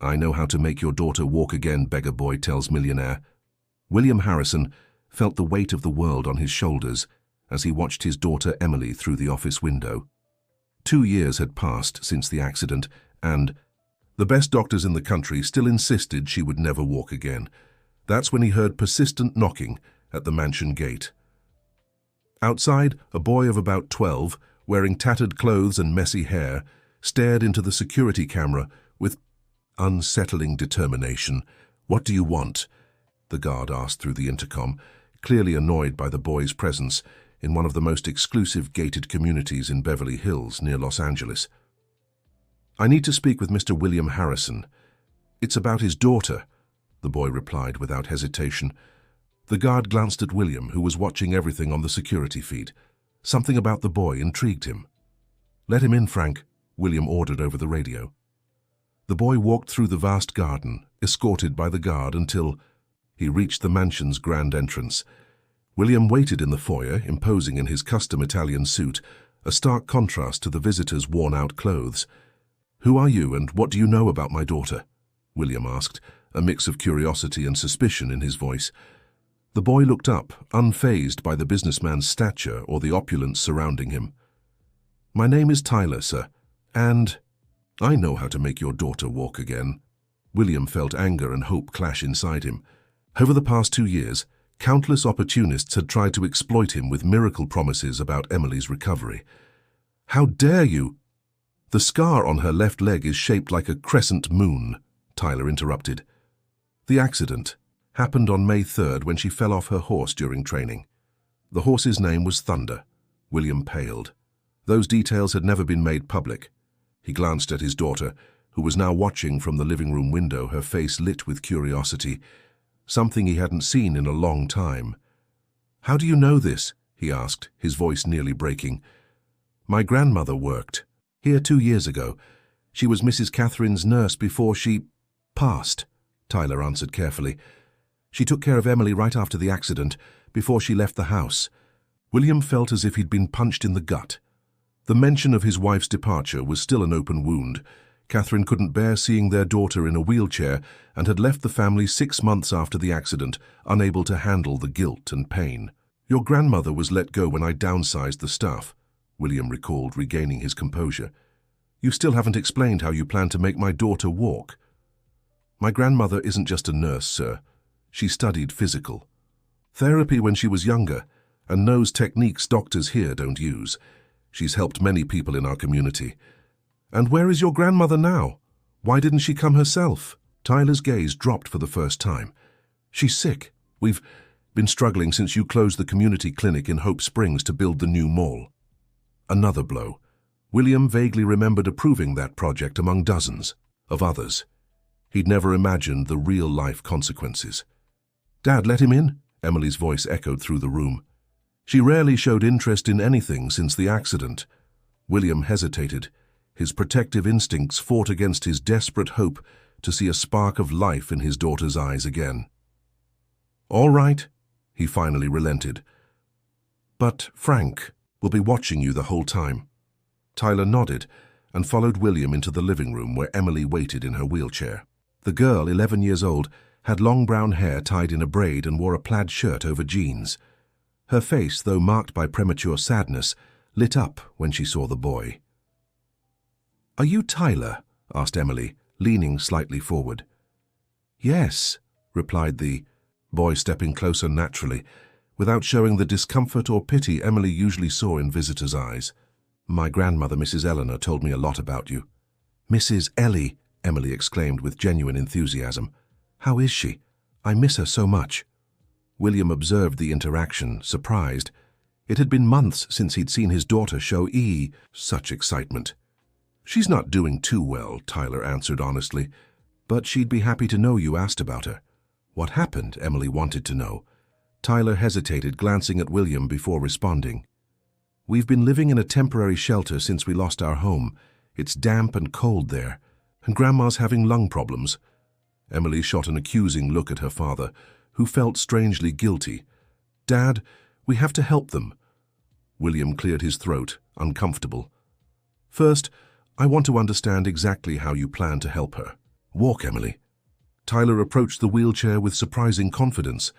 I know how to make your daughter walk again, beggar boy tells Millionaire. William Harrison felt the weight of the world on his shoulders as he watched his daughter Emily through the office window. 2 years had passed since the accident, and the best doctors in the country still insisted she would never walk again. That's when he heard persistent knocking at the mansion gate. Outside, a boy of about 12, wearing tattered clothes and messy hair, stared into the security camera with unsettling determination. "What do you want?" the guard asked through the intercom, clearly annoyed by the boy's presence in one of the most exclusive gated communities in Beverly Hills near Los Angeles. "I need to speak with Mr. William Harrison. It's about his daughter," the boy replied without hesitation. The guard glanced at William, who was watching everything on the security feed. Something about the boy intrigued him. "Let him in, Frank," William ordered over the radio. The boy walked through the vast garden, escorted by the guard until he reached the mansion's grand entrance. William waited in the foyer, imposing in his custom Italian suit, a stark contrast to the visitor's worn-out clothes. "Who are you, and what do you know about my daughter?" William asked, a mix of curiosity and suspicion in his voice. The boy looked up, unfazed by the businessman's stature or the opulence surrounding him. "My name is Tyler, sir, and I know how to make your daughter walk again." William felt anger and hope clash inside him. Over the past 2 years, countless opportunists had tried to exploit him with miracle promises about Emily's recovery. "How dare you?" "The scar on her left leg is shaped like a crescent moon," Tyler interrupted. "The accident happened on May 3rd when she fell off her horse during training. The horse's name was Thunder." William paled. Those details had never been made public. He glanced at his daughter, who was now watching from the living room window, her face lit with curiosity, something he hadn't seen in a long time. "How do you know this?" he asked, his voice nearly breaking. "My grandmother worked here 2 years ago. She was Mrs. Catherine's nurse before she passed," Tyler answered carefully. "She took care of Emily right after the accident, before she left the house." William felt as if he'd been punched in the gut. The mention of his wife's departure was still an open wound. Catherine couldn't bear seeing their daughter in a wheelchair and had left the family 6 months after the accident, unable to handle the guilt and pain. "Your grandmother was let go when I downsized the staff," William recalled, regaining his composure. "You still haven't explained how you plan to make my daughter walk." "My grandmother isn't just a nurse, sir. She studied physical therapy when she was younger and knows techniques doctors here don't use. She's helped many people in our community." "And where is your grandmother now? Why didn't she come herself?" Tyler's gaze dropped for the first time. "She's sick. We've been struggling since you closed the community clinic in Hope Springs to build the new mall." Another blow. William vaguely remembered approving that project among dozens of others. He'd never imagined the real-life consequences. "Dad, let him in," Emily's voice echoed through the room. She rarely showed interest in anything since the accident. William hesitated. His protective instincts fought against his desperate hope to see a spark of life in his daughter's eyes again. "All right," he finally relented. "But Frank will be watching you the whole time." Tyler nodded and followed William into the living room where Emily waited in her wheelchair. The girl, 11 years old, had long brown hair tied in a braid and wore a plaid shirt over jeans. Her face, though marked by premature sadness, lit up when she saw the boy. "Are you Tyler?" asked Emily, leaning slightly forward. "Yes," replied the boy, stepping closer naturally, without showing the discomfort or pity Emily usually saw in visitors' eyes. "My grandmother, Mrs. Eleanor, told me a lot about you." "Mrs. Ellie," Emily exclaimed with genuine enthusiasm. "How is she? I miss her so much." William observed the interaction, surprised. It had been months since he'd seen his daughter show such excitement. "She's not doing too well," Tyler answered honestly, "but she'd be happy to know you asked about her." "What happened?" Emily wanted to know. Tyler hesitated, glancing at William before responding. "We've been living in a temporary shelter since we lost our home. It's damp and cold there, and Grandma's having lung problems." Emily shot an accusing look at her father, who felt strangely guilty. "Dad, we have to help them." William cleared his throat, uncomfortable. "First, I want to understand exactly how you plan to help her. Walk, Emily. Tyler approached the wheelchair with surprising confidence.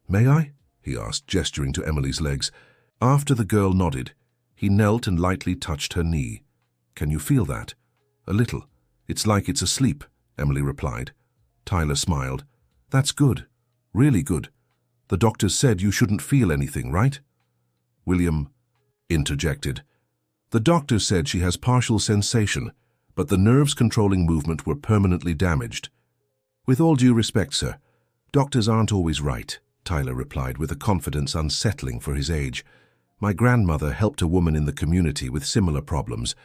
May I? He asked, gesturing to Emily's legs. After the girl nodded, he knelt and lightly touched her knee. Can you feel that? A little. It's like it's asleep, Emily replied. Tyler smiled. That's good. Really good. The doctors said you shouldn't feel anything, right? William interjected. The doctors said she has partial sensation, but the nerves controlling movement were permanently damaged. With all due respect, sir, doctors aren't always right, Tyler replied with a confidence unsettling for his age. My grandmother helped a woman in the community with similar problems.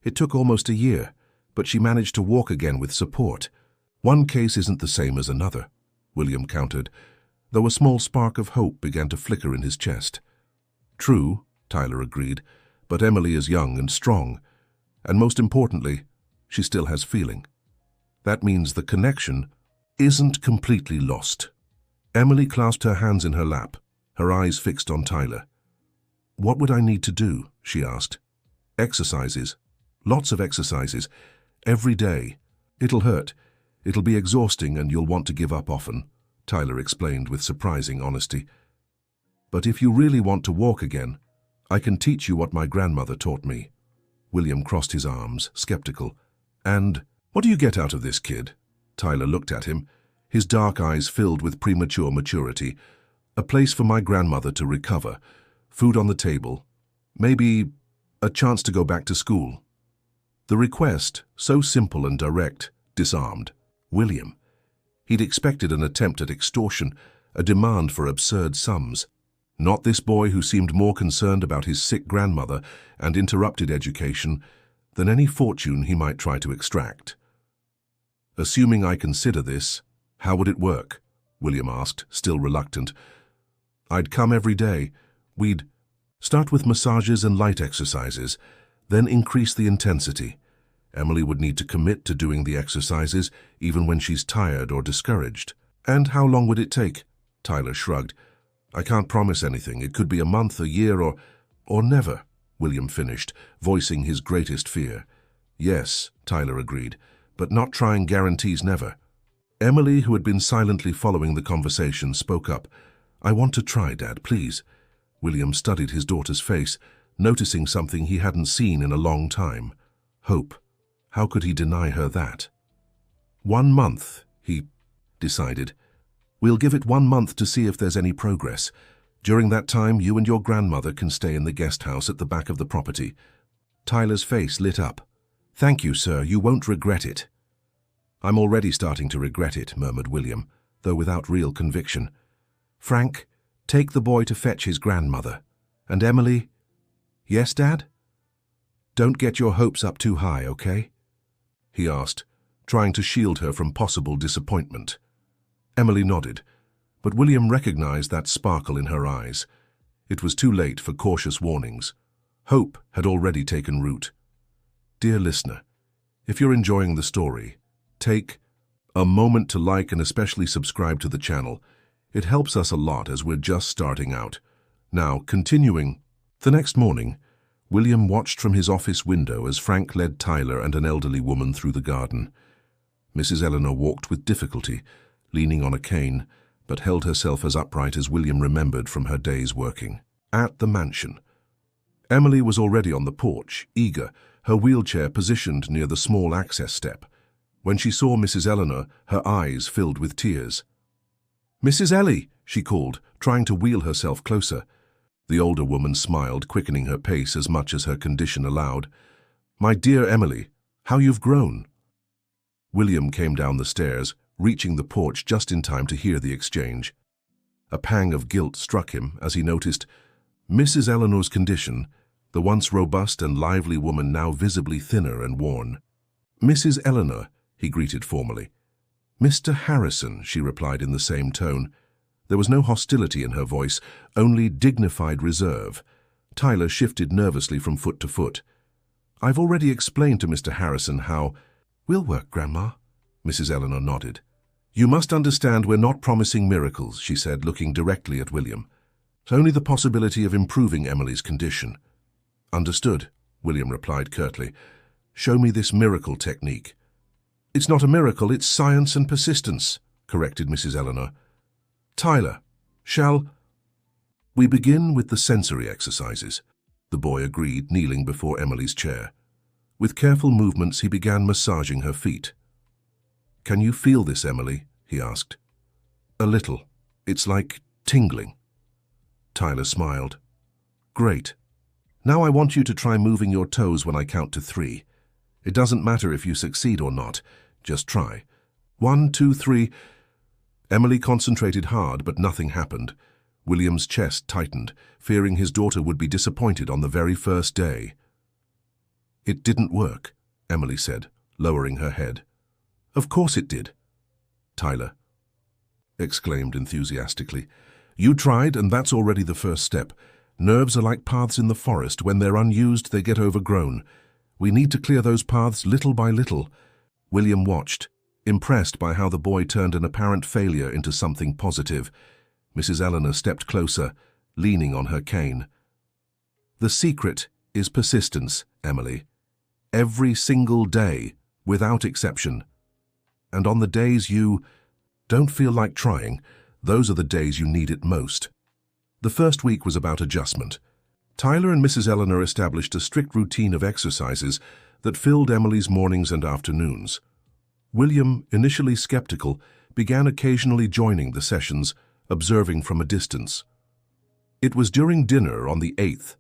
It took almost a year, but she managed to walk again with support. One case isn't the same as another, William countered, though a small spark of hope began to flicker in his chest. True, Tyler agreed, but Emily is young and strong, and most importantly, she still has feeling. That means the connection isn't completely lost. Emily clasped her hands in her lap, her eyes fixed on Tyler. What would I need to do? She asked. Exercises. Lots of exercises. Every day. It'll hurt. It'll be exhausting and you'll want to give up often, Tyler explained with surprising honesty. But if you really want to walk again, I can teach you what my grandmother taught me. William crossed his arms, skeptical. And what do you get out of this, kid? Tyler looked at him, his dark eyes filled with premature maturity. A place for my grandmother to recover, food on the table, maybe a chance to go back to school. The request, so simple and direct, disarmed William. He'd expected an attempt at extortion, a demand for absurd sums. Not this boy who seemed more concerned about his sick grandmother and interrupted education than any fortune he might try to extract. Assuming I consider this, how would it work? William asked, still reluctant. I'd come every day. We'd start with massages and light exercises, then increase the intensity. Emily would need to commit to doing the exercises even when she's tired or discouraged. And how long would it take? Tyler shrugged. I can't promise anything. It could be a month, a year, or never, William finished, voicing his greatest fear. Yes, Tyler agreed, but not trying guarantees never. Emily, who had been silently following the conversation, spoke up. I want to try, Dad, please. William studied his daughter's face, noticing something he hadn't seen in a long time. Hope. How could he deny her that? 1 month, he decided. We'll give it 1 month to see if there's any progress. During that time, you and your grandmother can stay in the guest house at the back of the property. Tyler's face lit up. Thank you, sir. You won't regret it. I'm already starting to regret it, murmured William, though without real conviction. Frank, take the boy to fetch his grandmother. And Emily? Yes, Dad? Don't get your hopes up too high, okay? He asked, trying to shield her from possible disappointment. Emily nodded, but William recognized that sparkle in her eyes. It was too late for cautious warnings. Hope had already taken root. Dear listener, if you're enjoying the story, take a moment to like and especially subscribe to the channel. It helps us a lot as we're just starting out. Now, continuing. The next morning, William watched from his office window as Frank led Tyler and an elderly woman through the garden. Mrs. Eleanor walked with difficulty, leaning on a cane, but held herself as upright as William remembered from her days working. At the mansion, Emily was already on the porch, eager, her wheelchair positioned near the small access step. When she saw Mrs. Eleanor, her eyes filled with tears. Mrs. Ellie, she called, trying to wheel herself closer. The older woman smiled, quickening her pace as much as her condition allowed. My dear Emily, how you've grown. William came down the stairs, reaching the porch just in time to hear the exchange. A pang of guilt struck him as he noticed Mrs. Eleanor's condition, the once robust and lively woman now visibly thinner and worn. Mrs. Eleanor, he greeted formally. Mr. Harrison, she replied in the same tone. There was no hostility in her voice, only dignified reserve. Tyler shifted nervously from foot to foot. I've already explained to Mr. Harrison how— We'll work, Grandma. Mrs. Eleanor nodded. You must understand we're not promising miracles, she said, looking directly at William. It's only the possibility of improving Emily's condition. Understood, William replied curtly. Show me this miracle technique. It's not a miracle, it's science and persistence, corrected Mrs. Eleanor. Tyler, shall we begin with the sensory exercises? The boy agreed, kneeling before Emily's chair. With careful movements, he began massaging her feet. Can you feel this, Emily? He asked. A little. It's like tingling. Tyler smiled. Great. Now I want you to try moving your toes when I count to 3. It doesn't matter if you succeed or not. Just try. 1, 2, 3. Emily concentrated hard, but nothing happened. William's chest tightened, fearing his daughter would be disappointed on the very first day. It didn't work, Emily said, lowering her head. Of course it did. Tyler exclaimed enthusiastically. You tried, and that's already the first step. Nerves are like paths in the forest. When they're unused, they get overgrown. We need to clear those paths little by little. William watched, impressed by how the boy turned an apparent failure into something positive. Mrs. Eleanor stepped closer, leaning on her cane. The secret is persistence, Emily. Every single day, without exception. And on the days you don't feel like trying, those are the days you need it most. The first week was about adjustment. Tyler and Mrs. Eleanor established a strict routine of exercises that filled Emily's mornings and afternoons. William, initially skeptical, began occasionally joining the sessions, observing from a distance. It was during dinner on the 8th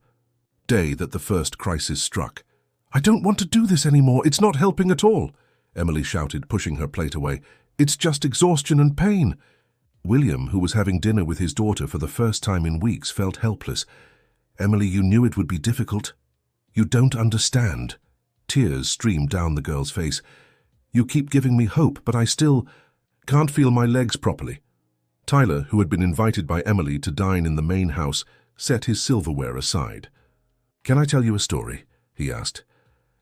day that the first crisis struck. I don't want to do this anymore. It's not helping at all, Emily shouted, pushing her plate away. It's just exhaustion and pain. William, who was having dinner with his daughter for the first time in weeks, felt helpless. Emily, you knew it would be difficult. You don't understand. Tears streamed down the girl's face. You keep giving me hope, but I still can't feel my legs properly. Tyler, who had been invited by Emily to dine in the main house, set his silverware aside. Can I tell you a story? He asked.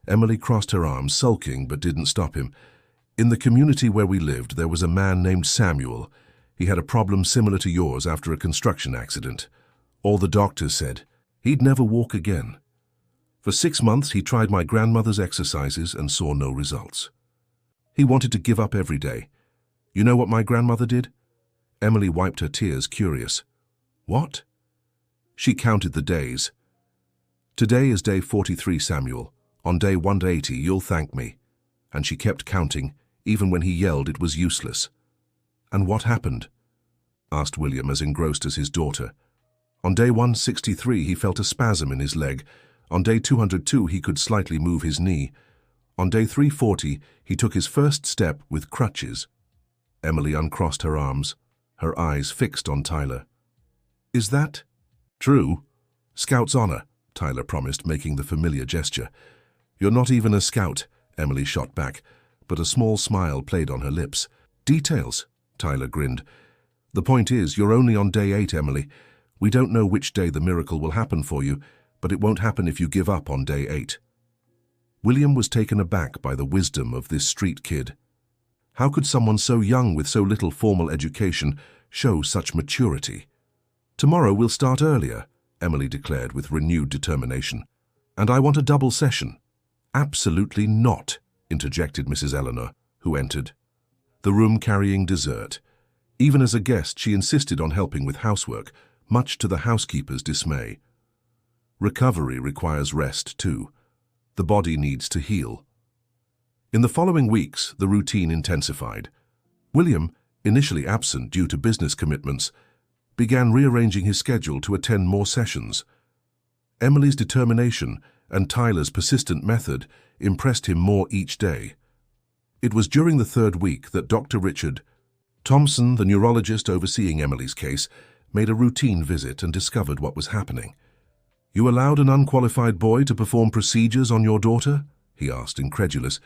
Emily crossed her arms, sulking, but didn't stop him. In the community where we lived, there was a man named Samuel. He had a problem similar to yours after a construction accident. All the doctors said he'd never walk again. For 6 months, he tried my grandmother's exercises and saw no results. He wanted to give up every day. You know what my grandmother did? Emily wiped her tears, curious. What? She counted the days. Today is day 43, Samuel. On day 180, you'll thank me. And she kept counting. Even when he yelled, it was useless. And what happened? Asked William, as engrossed as his daughter. On day 163, he felt a spasm in his leg. On day 202, he could slightly move his knee. On day 340, he took his first step with crutches. Emily uncrossed her arms, her eyes fixed on Tyler. Is that true? Scout's honor, Tyler promised, making the familiar gesture. You're not even a scout, Emily shot back, but a small smile played on her lips. Details, Tyler grinned. The point is, you're only on day 8, Emily. We don't know which day the miracle will happen for you, but it won't happen if you give up on day 8. William was taken aback by the wisdom of this street kid. How could someone so young with so little formal education show such maturity? Tomorrow we'll start earlier, Emily declared with renewed determination. And I want a double session. Absolutely not, interjected Mrs. Eleanor, who entered, the room carrying dessert. Even as a guest, she insisted on helping with housework, much to the housekeeper's dismay. Recovery requires rest, too. The body needs to heal. In the following weeks, the routine intensified. William, initially absent due to business commitments, began rearranging his schedule to attend more sessions. Emily's determination and Tyler's persistent method impressed him more each day. It was during the 3rd week that Dr. Richard Thompson, the neurologist overseeing Emily's case, made a routine visit and discovered what was happening. You allowed an unqualified boy to perform procedures on your daughter? He asked, incredulous.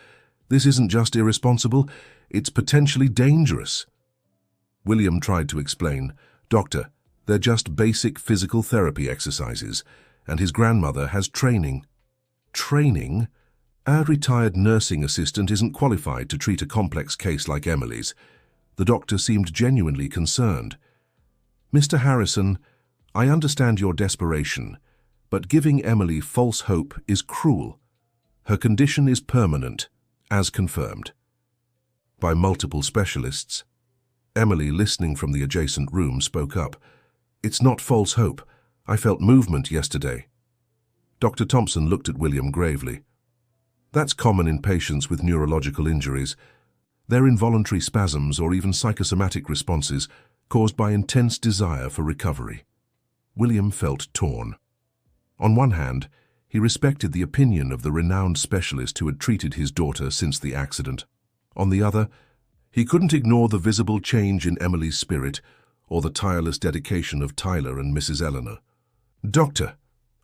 This isn't just irresponsible, it's potentially dangerous. William tried to explain. Doctor, they're just basic physical therapy exercises, and his grandmother has training. Training? A retired nursing assistant isn't qualified to treat a complex case like Emily's. The doctor seemed genuinely concerned. Mr. Harrison, I understand your desperation, but giving Emily false hope is cruel. Her condition is permanent, as confirmed. by multiple specialists. Emily, listening from the adjacent room, spoke up. "It's not false hope. I felt movement yesterday." Dr. Thompson looked at William gravely. "That's common in patients with neurological injuries. They're involuntary spasms or even psychosomatic responses caused by intense desire for recovery." William felt torn. On one hand, he respected the opinion of the renowned specialist who had treated his daughter since the accident. On the other, he couldn't ignore the visible change in Emily's spirit or the tireless dedication of Tyler and Mrs. Eleanor. "Doctor,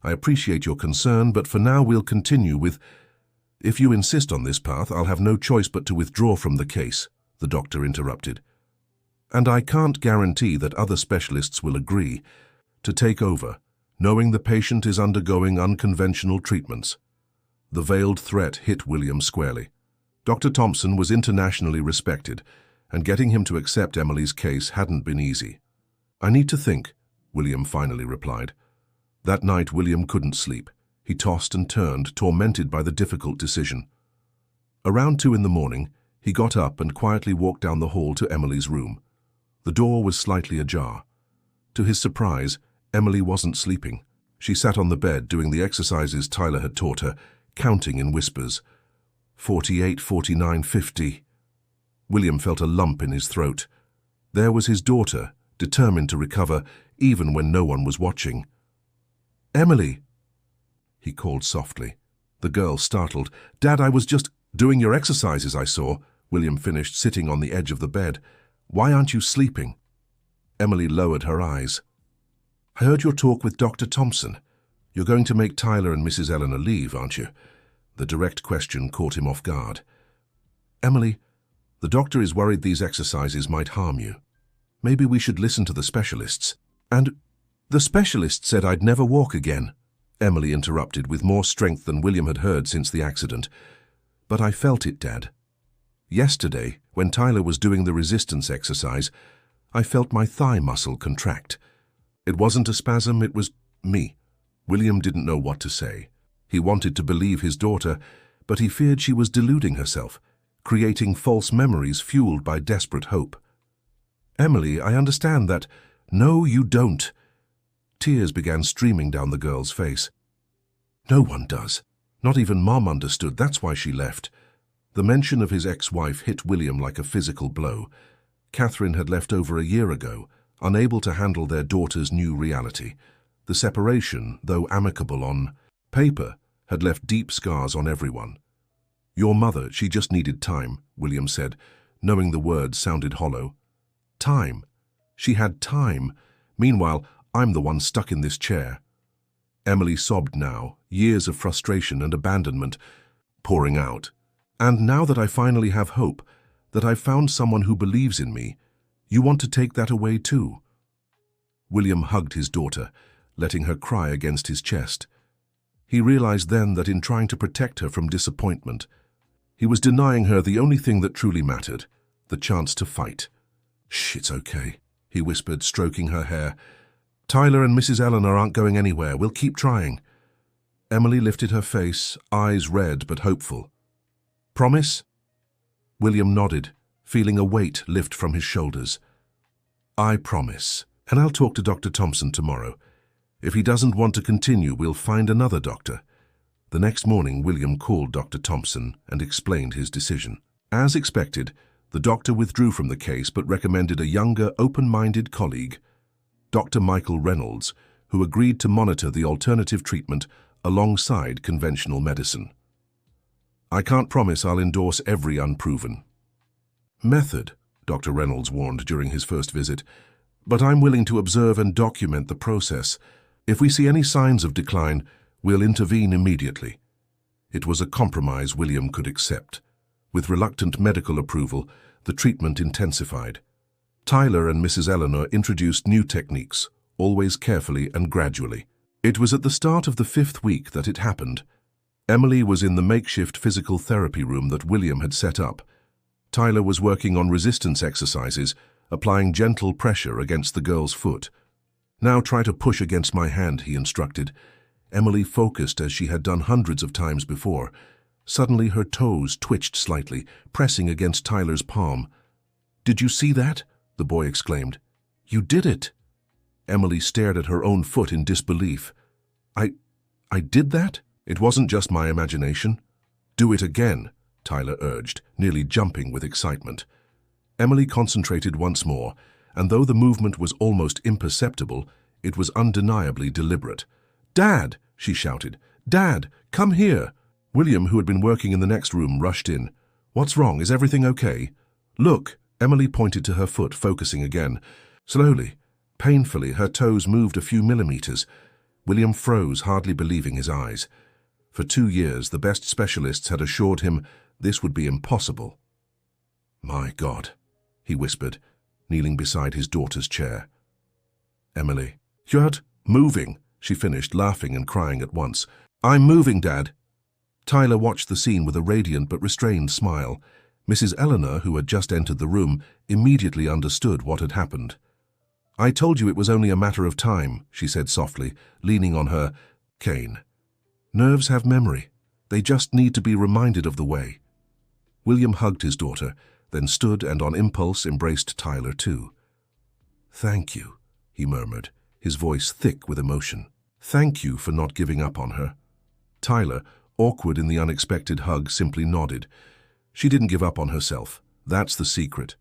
I appreciate your concern, but for now we'll continue with... If you insist on this path, I'll have no choice but to withdraw from the case," the doctor interrupted. "And I can't guarantee that other specialists will agree to take over, knowing the patient is undergoing unconventional treatments." The veiled threat hit William squarely. Dr. Thompson was internationally respected, and getting him to accept Emily's case hadn't been easy. "I need to think," William finally replied. That night, William couldn't sleep. He tossed and turned, tormented by the difficult decision. Around 2 in the morning, he got up and quietly walked down the hall to Emily's room. The door was slightly ajar. To his surprise, Emily wasn't sleeping. She sat on the bed doing the exercises Tyler had taught her, counting in whispers. 48, 49, 50. William felt a lump in his throat. There was his daughter, determined to recover, even when no one was watching. "Emily," he called softly. The girl startled. "Dad, I was just doing your exercises, I saw," William finished, sitting on the edge of the bed. "Why aren't you sleeping?" Emily lowered her eyes. "I heard your talk with Dr. Thompson. You're going to make Tyler and Mrs. Eleanor leave, aren't you?" The direct question caught him off guard. "Emily, the doctor is worried these exercises might harm you. Maybe we should listen to the specialists." "And the specialist said I'd never walk again," Emily interrupted with more strength than William had heard since the accident. "But I felt it, Dad. Yesterday, when Tyler was doing the resistance exercise, I felt my thigh muscle contract. It wasn't a spasm, it was me." William didn't know what to say. He wanted to believe his daughter, but he feared she was deluding herself, creating false memories fueled by desperate hope. "Emily, I understand that." "No, you don't." Tears began streaming down the girl's face. "No one does. Not even Mom understood. That's why she left." The mention of his ex-wife hit William like a physical blow. Catherine had left over a year ago, unable to handle their daughter's new reality. The separation, though amicable on paper, had left deep scars on everyone. "Your mother, she just needed time," William said, knowing the words sounded hollow. Time. She had time. Meanwhile, I'm the one stuck in this chair. Emily sobbed now, years of frustration and abandonment pouring out. "And now that I finally have hope, that I've found someone who believes in me, you want to take that away too?" William hugged his daughter, letting her cry against his chest. He realized then that in trying to protect her from disappointment, he was denying her the only thing that truly mattered, the chance to fight. "Shh, it's okay," he whispered, stroking her hair. "Tyler and Mrs. Eleanor aren't going anywhere. We'll keep trying." Emily lifted her face, eyes red but hopeful. "Promise?" William nodded, feeling a weight lift from his shoulders. "I promise, and I'll talk to Dr. Thompson tomorrow. If he doesn't want to continue, we'll find another doctor." The next morning, William called Dr. Thompson and explained his decision. As expected, the doctor withdrew from the case but recommended a younger, open-minded colleague, Dr. Michael Reynolds, who agreed to monitor the alternative treatment alongside conventional medicine. "I can't promise I'll endorse every unproven method," Dr. Reynolds warned during his first visit, "but I'm willing to observe and document the process. If we see any signs of decline, we'll intervene immediately." It was a compromise William could accept. With reluctant medical approval, the treatment intensified. Tyler and Mrs. Eleanor introduced new techniques, always carefully and gradually. It was at the start of the 5th week that it happened. Emily was in the makeshift physical therapy room that William had set up. Tyler was working on resistance exercises, applying gentle pressure against the girl's foot. "Now try to push against my hand," he instructed. Emily focused as she had done hundreds of times before. Suddenly her toes twitched slightly, pressing against Tyler's palm. "Did you see that?" the boy exclaimed. "You did it!" Emily stared at her own foot in disbelief. I did that? It wasn't just my imagination." "Do it again," Tyler urged, nearly jumping with excitement. Emily concentrated once more, and though the movement was almost imperceptible, it was undeniably deliberate. "Dad!" she shouted. "Dad, come here!" William, who had been working in the next room, rushed in. "What's wrong? Is everything okay?" "Look!" Emily pointed to her foot, focusing again. Slowly, painfully, her toes moved a few millimeters. William froze, hardly believing his eyes. For 2 years, the best specialists had assured him this would be impossible. "My God," he whispered, kneeling beside his daughter's chair. "Emily, you're moving," she finished, laughing and crying at once. "I'm moving, Dad." Tyler watched the scene with a radiant but restrained smile. Mrs. Eleanor, who had just entered the room, immediately understood what had happened. "I told you it was only a matter of time," she said softly, leaning on her cane. "Nerves have memory. They just need to be reminded of the way." William hugged his daughter, then stood and on impulse embraced Tyler too. "Thank you," he murmured, his voice thick with emotion. "Thank you for not giving up on her." Tyler, awkward in the unexpected hug, simply nodded. She didn't give up on herself. That's the secret.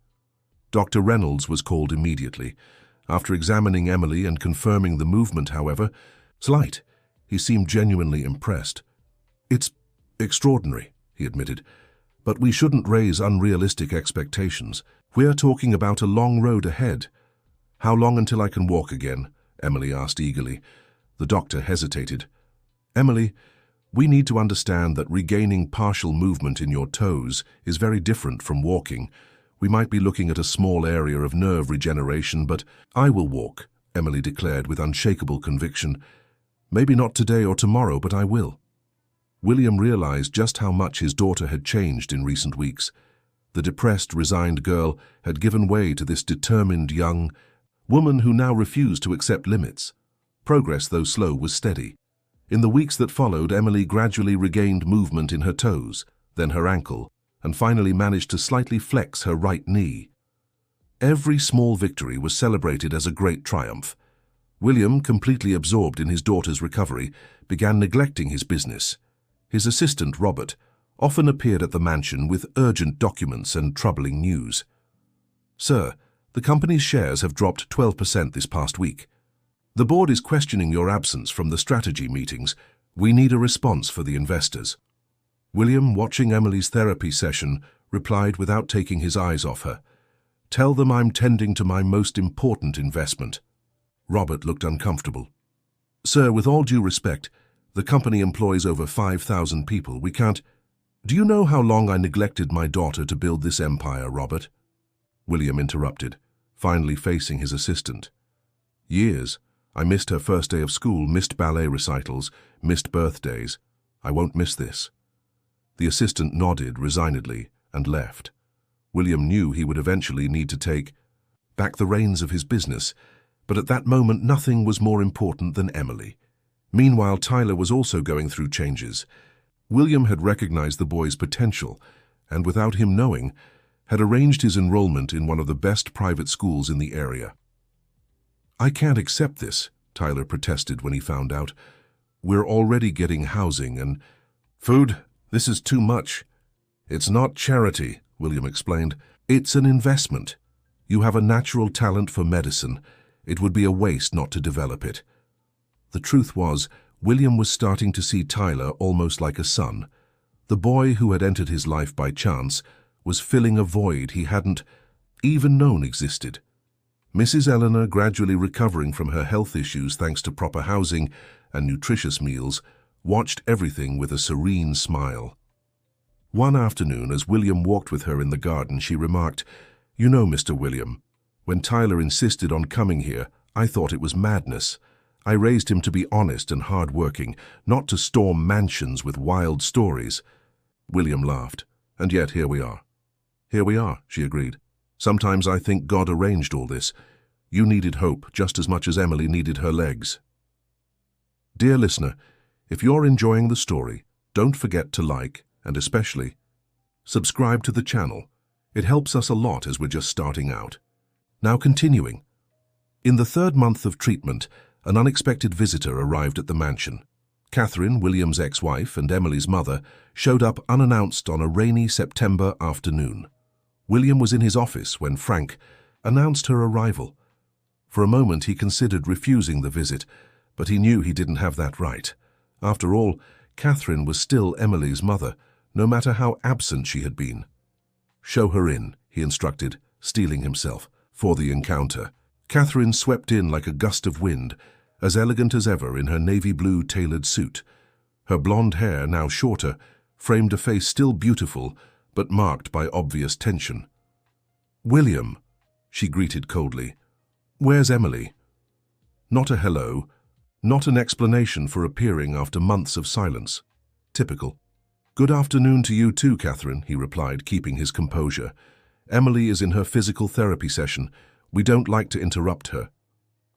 Dr. Reynolds was called immediately. After examining Emily and confirming the movement, however, slight, he seemed genuinely impressed. "It's extraordinary," he admitted, "but we shouldn't raise unrealistic expectations. We're talking about a long road ahead." "How long until I can walk again?" Emily asked eagerly. The doctor hesitated. "Emily, we need to understand that regaining partial movement in your toes is very different from walking. We might be looking at a small area of nerve regeneration, but I will walk," Emily declared with unshakable conviction. "Maybe not today or tomorrow, but I will." William realized just how much his daughter had changed in recent weeks. The depressed, resigned girl had given way to this determined young woman who now refused to accept limits. Progress, though slow, was steady. In the weeks that followed, Emily gradually regained movement in her toes, then her ankle, and finally managed to slightly flex her right knee. Every small victory was celebrated as a great triumph. William, completely absorbed in his daughter's recovery, began neglecting his business. His assistant, Robert, often appeared at the mansion with urgent documents and troubling news. "Sir, the company's shares have dropped 12% this past week. The board is questioning your absence from the strategy meetings. We need a response for the investors." William, watching Emily's therapy session, replied without taking his eyes off her. "Tell them I'm tending to my most important investment." Robert looked uncomfortable. "Sir, with all due respect, the company employs over 5,000 people. We can't—" "Do you know how long I neglected my daughter to build this empire, Robert?" William interrupted, finally facing his assistant. "Years. I missed her first day of school, missed ballet recitals, missed birthdays. I won't miss this." The assistant nodded resignedly and left. William knew he would eventually need to take back the reins of his business, but at that moment nothing was more important than Emily. Meanwhile, Tyler was also going through changes. William had recognized the boy's potential and, without him knowing, had arranged his enrollment in one of the best private schools in the area. "I can't accept this," Tyler protested when he found out. "We're already getting housing and food. This is too much." "It's not charity," William explained. "It's an investment. You have a natural talent for medicine. It would be a waste not to develop it." The truth was, William was starting to see Tyler almost like a son. The boy who had entered his life by chance was filling a void he hadn't even known existed. Mrs. Eleanor, gradually recovering from her health issues thanks to proper housing and nutritious meals, watched everything with a serene smile. One afternoon, as William walked with her in the garden, she remarked, "You know, Mr. William, when Tyler insisted on coming here, I thought it was madness. I raised him to be honest and hard-working, not to storm mansions with wild stories." William laughed. "And yet here we are." "Here we are," she agreed. "Sometimes I think God arranged all this. You needed hope just as much as Emily needed her legs." Dear listener, if you're enjoying the story, don't forget to like, and especially, subscribe to the channel. It helps us a lot as we're just starting out. Now continuing. In the third month of treatment, an unexpected visitor arrived at the mansion. Catherine, William's ex-wife and Emily's mother, showed up unannounced on a rainy September afternoon. William was in his office when Frank announced her arrival. For a moment he considered refusing the visit, but he knew he didn't have that right. After all, Catherine was still Emily's mother, no matter how absent she had been. "Show her in," he instructed, steeling himself for the encounter. Catherine swept in like a gust of wind, as elegant as ever in her navy blue tailored suit. Her blonde hair, now shorter, framed a face still beautiful, but marked by obvious tension. "William," she greeted coldly. "Where's Emily?" Not a hello, not an explanation for appearing after months of silence. Typical. "Good afternoon to you too, Catherine," he replied, keeping his composure. "Emily is in her physical therapy session. We don't like to interrupt her."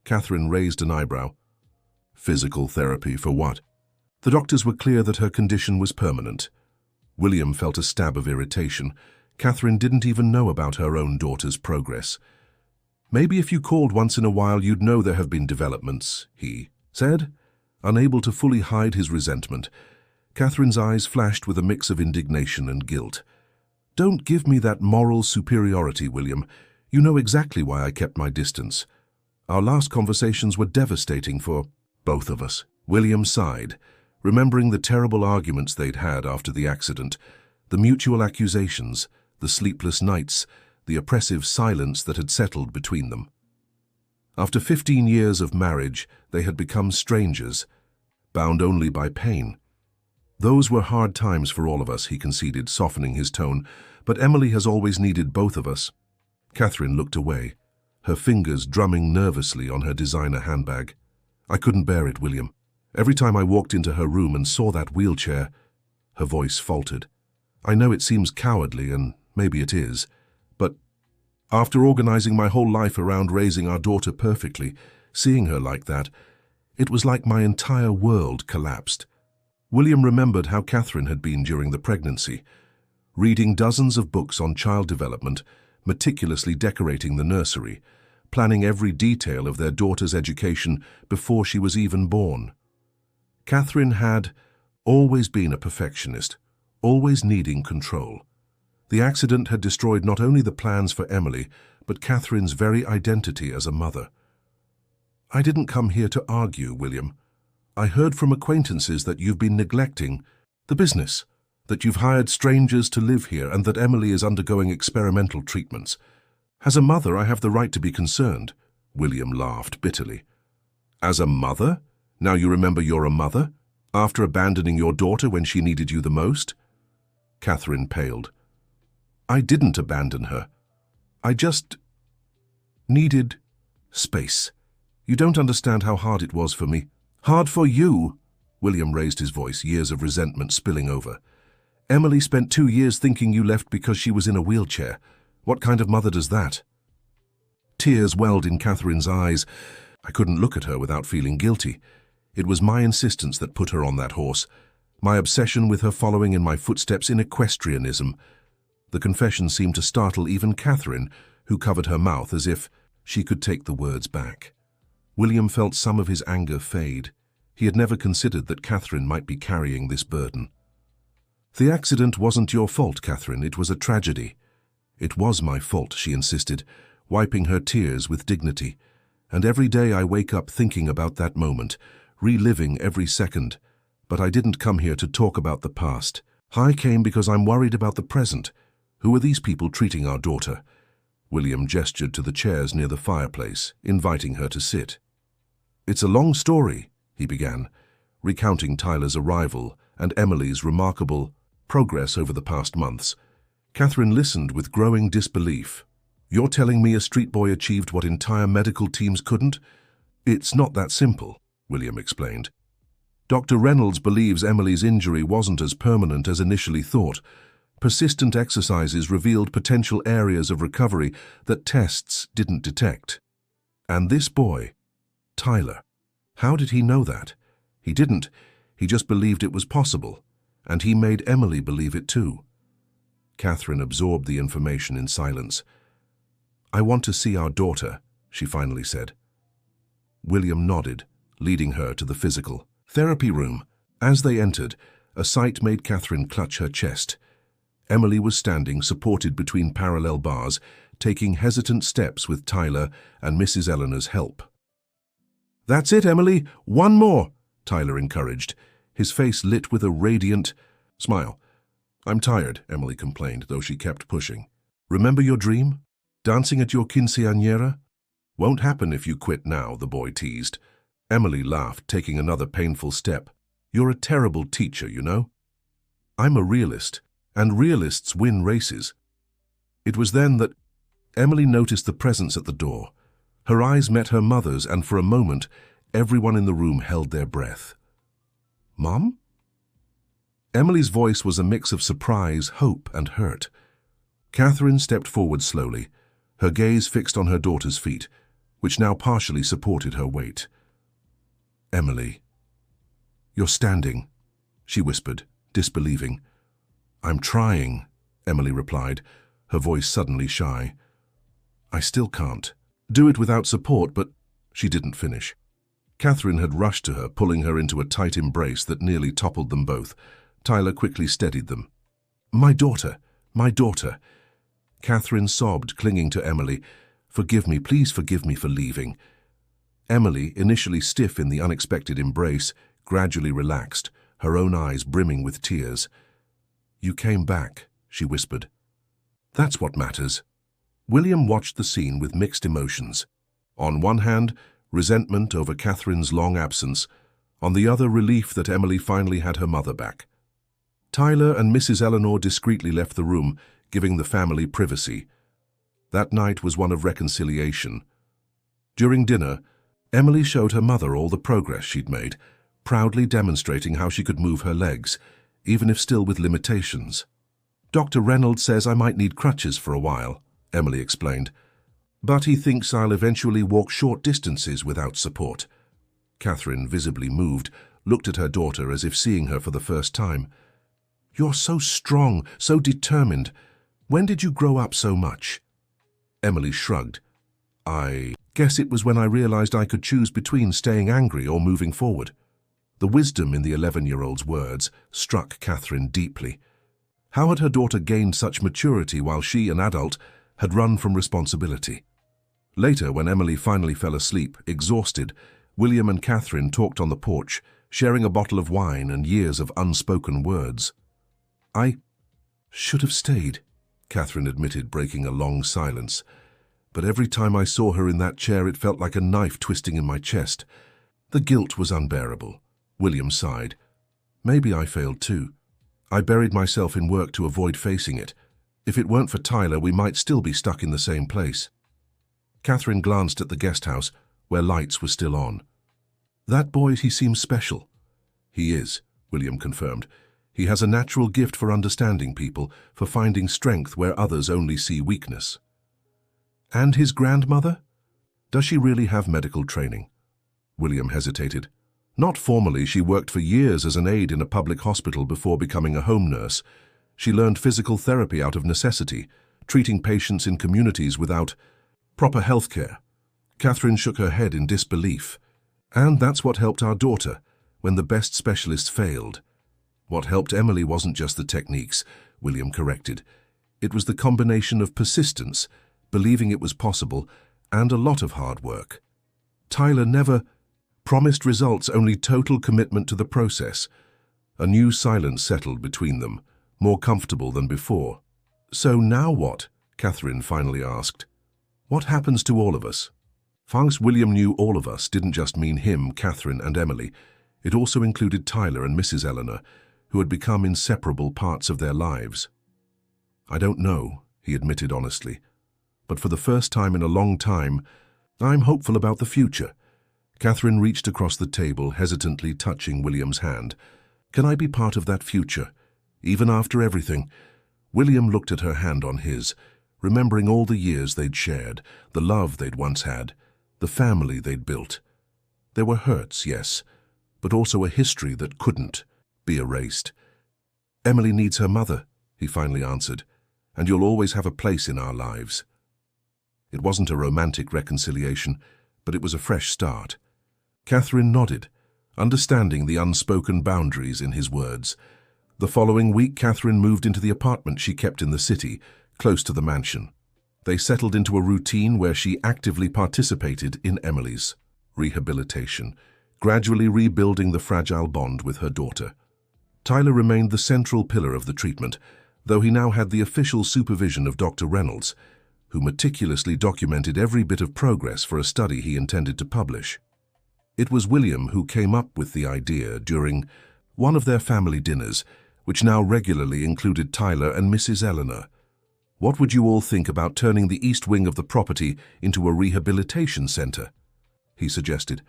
Catherine raised an eyebrow. "Physical therapy for what?" The doctors were clear that her condition was permanent. William felt a stab of irritation. Catherine didn't even know about her own daughter's progress. "Maybe if you called once in a while you'd know there have been developments," he said, unable to fully hide his resentment. Catherine's eyes flashed with a mix of indignation and guilt. "Don't give me that moral superiority, William. You know exactly why I kept my distance. Our last conversations were devastating for both of us." William sighed, remembering the terrible arguments they'd had after the accident, the mutual accusations, the sleepless nights, the oppressive silence that had settled between them. After 15 years of marriage, they had become strangers, bound only by pain. "Those were hard times for all of us," he conceded, softening his tone, "but Emily has always needed both of us." Catherine looked away, her fingers drumming nervously on her designer handbag. "I couldn't bear it, William. Every time I walked into her room and saw that wheelchair," her voice faltered. "I know it seems cowardly, and maybe it is, but after organizing my whole life around raising our daughter perfectly, seeing her like that, it was like my entire world collapsed." William remembered how Catherine had been during the pregnancy, reading dozens of books on child development, meticulously decorating the nursery, planning every detail of their daughter's education before she was even born. Catherine had always been a perfectionist, always needing control. The accident had destroyed not only the plans for Emily, but Catherine's very identity as a mother. "I didn't come here to argue, William. I heard from acquaintances that you've been neglecting the business, that you've hired strangers to live here, and that Emily is undergoing experimental treatments. As a mother, I have the right to be concerned." William laughed bitterly. "As a mother? Now you remember you're a mother? After abandoning your daughter when she needed you the most?" Catherine paled. "I didn't abandon her. I just needed space. You don't understand how hard it was for me." "Hard for you?" William raised his voice, years of resentment spilling over. "Emily spent 2 years thinking you left because she was in a wheelchair. What kind of mother does that?" Tears welled in Catherine's eyes. I couldn't look at her without feeling guilty. It was my insistence that put her on that horse, my obsession with her following in my footsteps in equestrianism. The confession seemed to startle even Catherine, who covered her mouth as if she could take the words back. William felt some of his anger fade. He had never considered that Catherine might be carrying this burden. "The accident wasn't your fault, Catherine. It was a tragedy." "It was my fault," she insisted, wiping her tears with dignity. "And every day I wake up thinking about that moment, reliving every second. But I didn't come here to talk about the past. I came because I'm worried about the present. Who are these people treating our daughter?" William gestured to the chairs near the fireplace, inviting her to sit. "It's a long story," he began, recounting Tyler's arrival and Emily's remarkable progress over the past months. Catherine listened with growing disbelief. "You're telling me a street boy achieved what entire medical teams couldn't?" "It's not that simple," William explained. "Dr. Reynolds believes Emily's injury wasn't as permanent as initially thought. Persistent exercises revealed potential areas of recovery that tests didn't detect. And this boy, Tyler, how did he know that? He didn't. He just believed it was possible. and he made Emily believe it too. Catherine absorbed the information in silence. "I want to see our daughter," she finally said. William nodded, leading her to the physical therapy room. As they entered, a sight made Catherine clutch her chest. Emily was standing, supported between parallel bars, taking hesitant steps with Tyler and Mrs. Eleanor's help. "That's it, Emily. One more," Tyler encouraged, his face lit with a radiant smile. "I'm tired," Emily complained, though she kept pushing. "Remember your dream? Dancing at your quinceañera? Won't happen if you quit now," the boy teased. Emily laughed, taking another painful step. "You're a terrible teacher, you know. I'm a realist, and realists win races." It was then that Emily noticed the presence at the door. Her eyes met her mother's, and for a moment, everyone in the room held their breath. "Mom?" Emily's voice was a mix of surprise, hope, and hurt. Catherine stepped forward slowly, her gaze fixed on her daughter's feet, which now partially supported her weight. "Emily, you're standing," she whispered, disbelieving. "I'm trying," Emily replied, her voice suddenly shy. "I still can't do it without support," but she didn't finish. Catherine had rushed to her, pulling her into a tight embrace that nearly toppled them both. Tyler quickly steadied them. My daughter, my daughter." Catherine sobbed, clinging to Emily. "Forgive me, please forgive me for leaving." Emily, initially stiff in the unexpected embrace, gradually relaxed, her own eyes brimming with tears. "You came back," she whispered. "That's what matters." William watched the scene with mixed emotions. On one hand, resentment over Catherine's long absence. On the other, relief that Emily finally had her mother back. Tyler and Mrs. Eleanor discreetly left the room, giving the family privacy. That night was one of reconciliation. During dinner, Emily showed her mother all the progress she'd made, proudly demonstrating how she could move her legs, even if still with limitations. "Dr. Reynolds says I might need crutches for a while," Emily explained. "But he thinks I'll eventually walk short distances without support." Catherine, visibly moved, looked at her daughter as if seeing her for the first time. "You're so strong, so determined. When did you grow up so much?" Emily shrugged. "I guess it was when I realized I could choose between staying angry or moving forward." The wisdom in the 11-year-old's words struck Catherine deeply. How had her daughter gained such maturity while she, an adult, had run from responsibility? Later, when Emily finally fell asleep, exhausted, William and Catherine talked on the porch, sharing a bottle of wine and years of unspoken words. "I should have stayed," Catherine admitted, breaking a long silence. "But every time I saw her in that chair, it felt like a knife twisting in my chest. The guilt was unbearable." William sighed. "Maybe I failed too. I buried myself in work to avoid facing it. If it weren't for Tyler, we might still be stuck in the same place." Catherine glanced at the guest house, where lights were still on. "That boy, he seems special." "He is," William confirmed. "He has a natural gift for understanding people, for finding strength where others only see weakness." "And his grandmother? Does she really have medical training?" William hesitated. "Not formally. She worked for years as an aide in a public hospital before becoming a home nurse. She learned physical therapy out of necessity, treating patients in communities without proper health care." Catherine shook her head in disbelief. "And that's what helped our daughter, when the best specialists failed." "What helped Emily wasn't just the techniques," William corrected. "It was the combination of persistence, believing it was possible, and a lot of hard work. Tyler never promised results, only total commitment to the process." A new silence settled between them, more comfortable than before. "So now what?" Catherine finally asked. "What happens to all of us?" Thanks William knew all of us didn't just mean him, Catherine, and Emily. It also included Tyler and Mrs. Eleanor, who had become inseparable parts of their lives. "I don't know," he admitted honestly. "But for the first time in a long time, I'm hopeful about the future." Catherine reached across the table, hesitantly touching William's hand. "Can I be part of that future, even after everything?" William looked at her hand on his, remembering all the years they'd shared, the love they'd once had, the family they'd built. There were hurts, yes, but also a history that couldn't be erased. "Emily needs her mother," he finally answered, "and you'll always have a place in our lives." It wasn't a romantic reconciliation, but it was a fresh start. Catherine nodded, understanding the unspoken boundaries in his words. The following week, Catherine moved into the apartment she kept in the city, close to the mansion. They settled into a routine where she actively participated in Emily's rehabilitation, gradually rebuilding the fragile bond with her daughter. Tyler remained the central pillar of the treatment, though he now had the official supervision of Dr. Reynolds, who meticulously documented every bit of progress for a study he intended to publish. It was William who came up with the idea during one of their family dinners, which now regularly included Tyler and Mrs. Eleanor. "What would you all think about turning the east wing of the property into a rehabilitation center?" he suggested.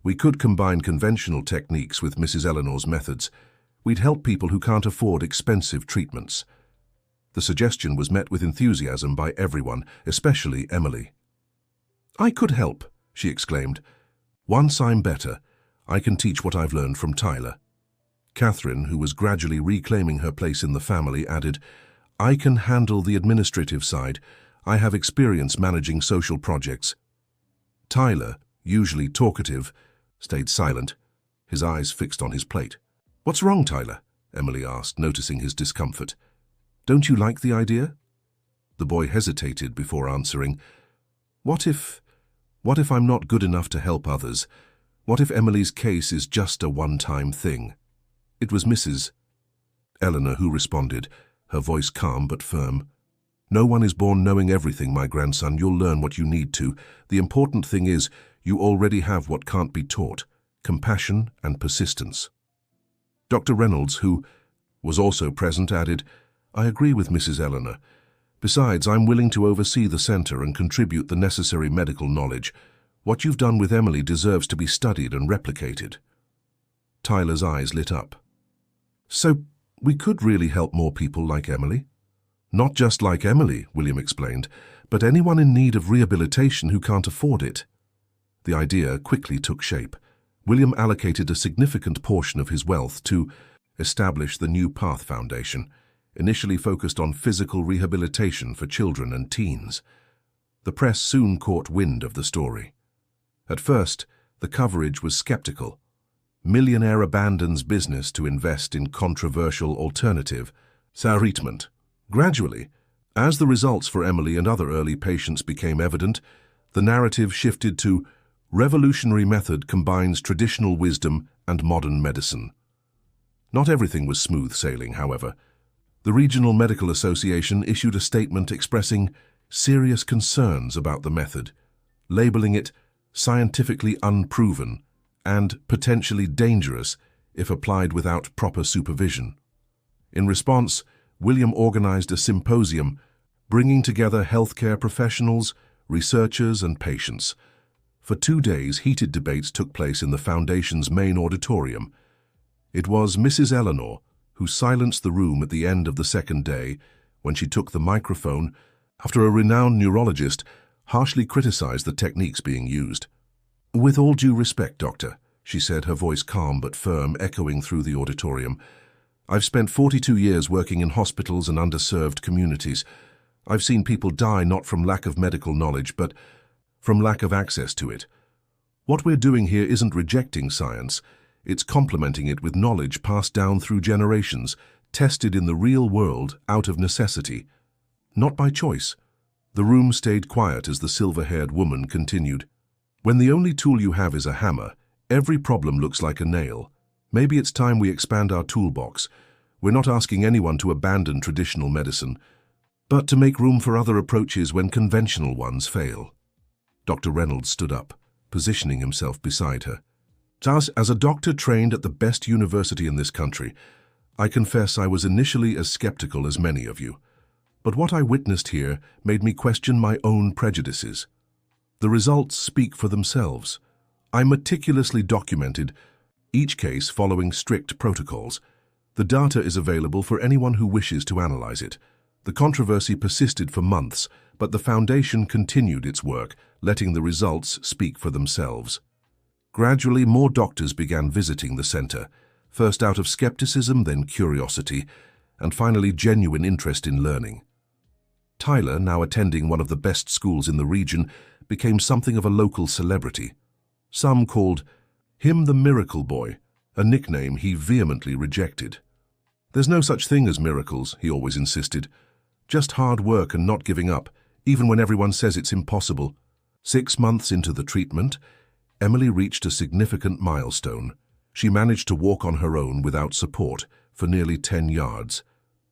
"We could combine conventional techniques with Mrs. Eleanor's methods. We'd help people who can't afford expensive treatments." The suggestion was met with enthusiasm by everyone, especially Emily. "I could help," she exclaimed. "Once I'm better, I can teach what I've learned from Tyler." Catherine, who was gradually reclaiming her place in the family, added, "I can handle the administrative side. I have experience managing social projects." Tyler, usually talkative, stayed silent, his eyes fixed on his plate. "What's wrong, Tyler?" Emily asked, noticing his discomfort. "Don't you like the idea?" The boy hesitated before answering. What if I'm not good enough to help others? What if Emily's case is just a one-time thing?" It was Mrs. Eleanor who responded, her voice calm but firm. "No one is born knowing everything, my grandson. You'll learn what you need to. The important thing is you already have what can't be taught: compassion and persistence." Dr. Reynolds, who was also present, added, "I agree with Mrs. Eleanor. Besides, I'm willing to oversee the center and contribute the necessary medical knowledge. What you've done with Emily deserves to be studied and replicated." Tyler's eyes lit up. "So we could really help more people like Emily?" "Not just like Emily," William explained, "but anyone in need of rehabilitation who can't afford it." The idea quickly took shape. William allocated a significant portion of his wealth to establish the New Path Foundation, initially focused on physical rehabilitation for children and teens. The press soon caught wind of the story. At first, the coverage was skeptical. Millionaire abandons business to invest in controversial alternative treatment. Gradually, as the results for Emily and other early patients became evident, the narrative shifted to revolutionary method combines traditional wisdom and modern medicine. Not everything was smooth sailing, however. The Regional Medical Association issued a statement expressing serious concerns about the method, labeling it scientifically unproven and potentially dangerous if applied without proper supervision. In response, William organized a symposium bringing together healthcare professionals, researchers, and patients. For 2 days, heated debates took place in the Foundation's main auditorium. It was Mrs. Eleanor who silenced the room at the end of the second day when she took the microphone after a renowned neurologist harshly criticized the techniques being used. "With all due respect, Doctor," she said, her voice calm but firm, echoing through the auditorium, "I've spent 42 years working in hospitals and underserved communities. I've seen people die not from lack of medical knowledge, but from lack of access to it. What we're doing here isn't rejecting science. It's complementing it with knowledge passed down through generations, tested in the real world out of necessity, not by choice." The room stayed quiet as the silver-haired woman continued. "When the only tool you have is a hammer, every problem looks like a nail. Maybe it's time we expand our toolbox. We're not asking anyone to abandon traditional medicine, but to make room for other approaches when conventional ones fail." Dr. Reynolds stood up, positioning himself beside her. "As a doctor trained at the best university in this country, I confess I was initially as skeptical as many of you. But what I witnessed here made me question my own prejudices. The results speak for themselves. I meticulously documented each case following strict protocols. The data is available for anyone who wishes to analyze it. The controversy persisted for months, but the Foundation continued its work, letting the results speak for themselves. Gradually, more doctors began visiting the center, first out of skepticism, then curiosity. and finally genuine interest in learning. Tyler, now attending one of the best schools in the region, became something of a local celebrity. Some called him the Miracle Boy, a nickname he vehemently rejected. "There's no such thing as miracles," he always insisted. "Just hard work and not giving up, even when everyone says it's impossible." 6 months into the treatment, Emily reached a significant milestone. She managed to walk on her own without support for nearly 10 yards.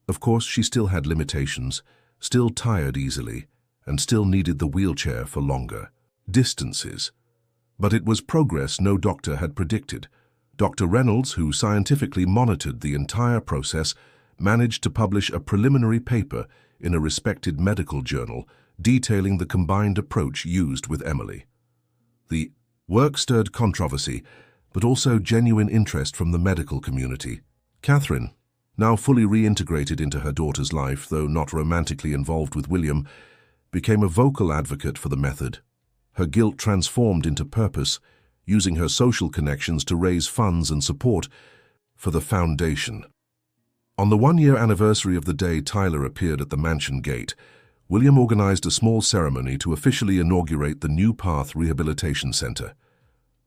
Of course, she still had limitations, still tired easily, and still needed the wheelchair for longer distances. But it was progress no doctor had predicted. Dr. Reynolds, who scientifically monitored the entire process, managed to publish a preliminary paper in a respected medical journal detailing the combined approach used with Emily. The work stirred controversy, but also genuine interest from the medical community. Catherine, now fully reintegrated into her daughter's life, though not romantically involved with William, became a vocal advocate for the method. Her guilt transformed into purpose, using her social connections to raise funds and support for the foundation. On the 1-year anniversary of the day Tyler appeared at the mansion gate, William organized a small ceremony to officially inaugurate the New Path Rehabilitation Center.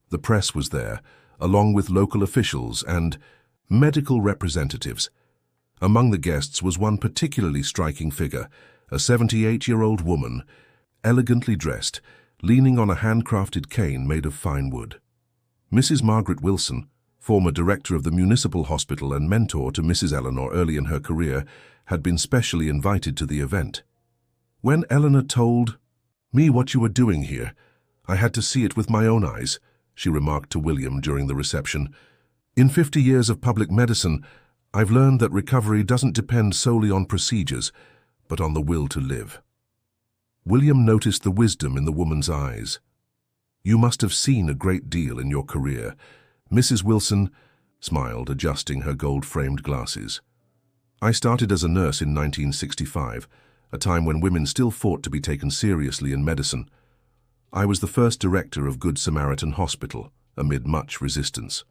The press was there, along with local officials and medical representatives. Among the guests was one particularly striking figure, a 78-year-old woman, elegantly dressed, leaning on a handcrafted cane made of fine wood. Mrs. Margaret Wilson, former director of the municipal hospital and mentor to Mrs. Eleanor early in her career, had been specially invited to the event. "When Eleanor told me what you were doing here, I had to see it with my own eyes," she remarked to William during the reception. "In 50 years of public medicine, I've learned that recovery doesn't depend solely on procedures, but on the will to live." William noticed the wisdom in the woman's eyes. "You must have seen a great deal in your career." Mrs. Wilson smiled, adjusting her gold-framed glasses. "I started as a nurse in 1965, a time when women still fought to be taken seriously in medicine. I was the first director of Good Samaritan Hospital, amid much resistance.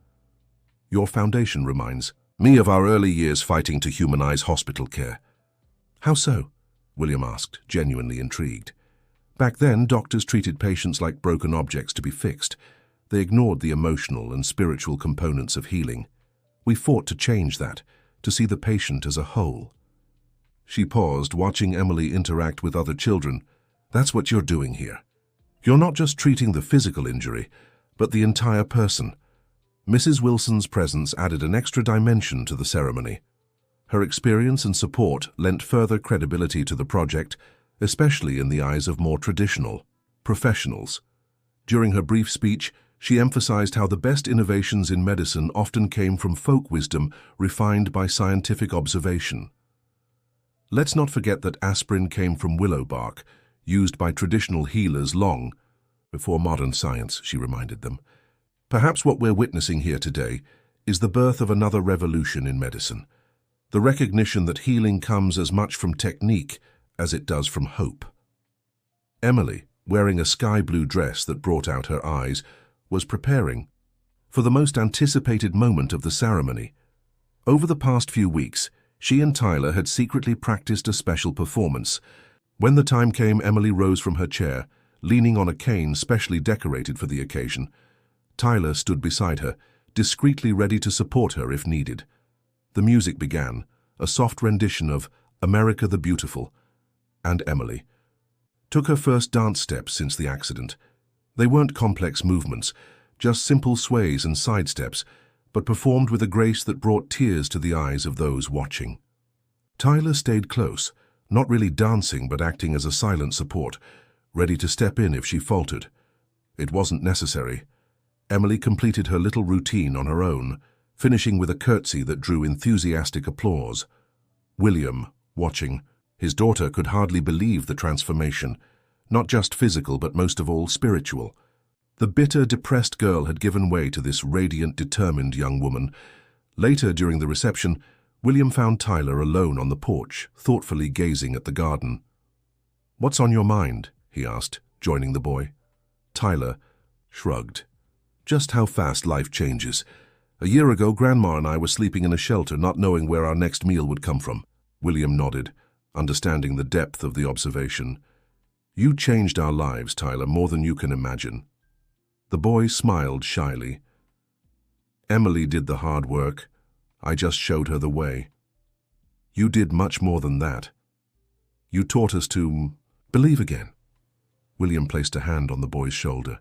Your foundation reminds me of our early years fighting to humanize hospital care." "How so?" William asked, genuinely intrigued. "Back then, doctors treated patients like broken objects to be fixed. They ignored the emotional and spiritual components of healing. We fought to change that, to see the patient as a whole." She paused, watching Emily interact with other children. "That's what you're doing here. You're not just treating the physical injury, but the entire person." Mrs. Wilson's presence added an extra dimension to the ceremony. Her experience and support lent further credibility to the project, especially in the eyes of more traditional professionals. During her brief speech, she emphasized how the best innovations in medicine often came from folk wisdom refined by scientific observation. "Let's not forget that aspirin came from willow bark, used by traditional healers long before modern science," she reminded them. "Perhaps what we're witnessing here today is the birth of another revolution in medicine, the recognition that healing comes as much from technique as it does from hope." Emily, wearing a sky-blue dress that brought out her eyes, was preparing for the most anticipated moment of the ceremony. Over the past few weeks, she and Tyler had secretly practiced a special performance. When the time came, Emily rose from her chair, leaning on a cane specially decorated for the occasion. Tyler stood beside her, discreetly ready to support her if needed. The music began, a soft rendition of "America the Beautiful," and Emily took her first dance steps since the accident. They weren't complex movements, just simple sways and sidesteps, but performed with a grace that brought tears to the eyes of those watching. Tyler stayed close, not really dancing but acting as a silent support, ready to step in if she faltered. It wasn't necessary. Emily completed her little routine on her own, finishing with a curtsy that drew enthusiastic applause. William, watching, his daughter could hardly believe the transformation, not just physical but most of all spiritual. The bitter, depressed girl had given way to this radiant, determined young woman. Later, during the reception, William found Tyler alone on the porch, thoughtfully gazing at the garden. "What's on your mind?" he asked, joining the boy. Tyler shrugged. "Just how fast life changes. A year ago, Grandma and I were sleeping in a shelter, not knowing where our next meal would come from. William nodded, understanding the depth of the observation. You changed our lives, Tyler, more than you can imagine. The boy smiled shyly. Emily did the hard work. I just showed her the way. You did much more than that. You taught us to believe again. William placed a hand on the boy's shoulder.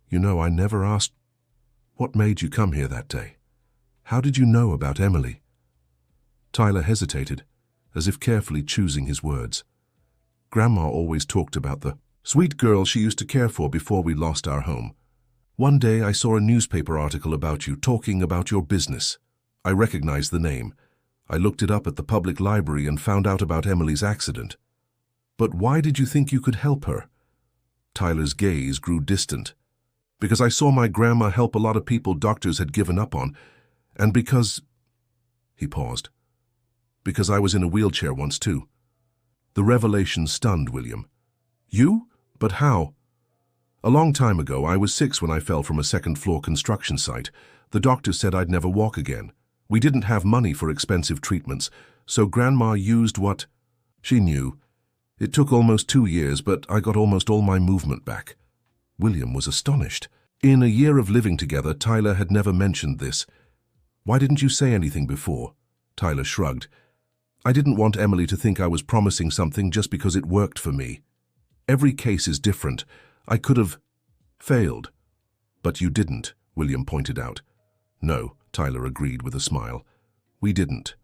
You know, I never asked, what made you come here that day? How did you know about Emily? Tyler hesitated, as if carefully choosing his words. Grandma always talked about the sweet girl she used to care for before we lost our home. One day I saw a newspaper article about you talking about your business. I recognized the name. I looked it up at the public library and found out about Emily's accident. But why did you think you could help her? Tyler's gaze grew distant. Because I saw my grandma help a lot of people doctors had given up on, and because... He paused. Because I was in a wheelchair once too. The revelation stunned William. You? But how? A long time ago, I was 6 when I fell from a second-floor construction site. The doctor said I'd never walk again. We didn't have money for expensive treatments, so Grandma used what she knew. It took almost 2 years, but I got almost all my movement back. William was astonished. In a year of living together, Tyler had never mentioned this. Why didn't you say anything before? Tyler shrugged. I didn't want Emily to think I was promising something just because it worked for me. Every case is different. I could have failed. But you didn't, William pointed out. No, Tyler agreed with a smile. We didn't.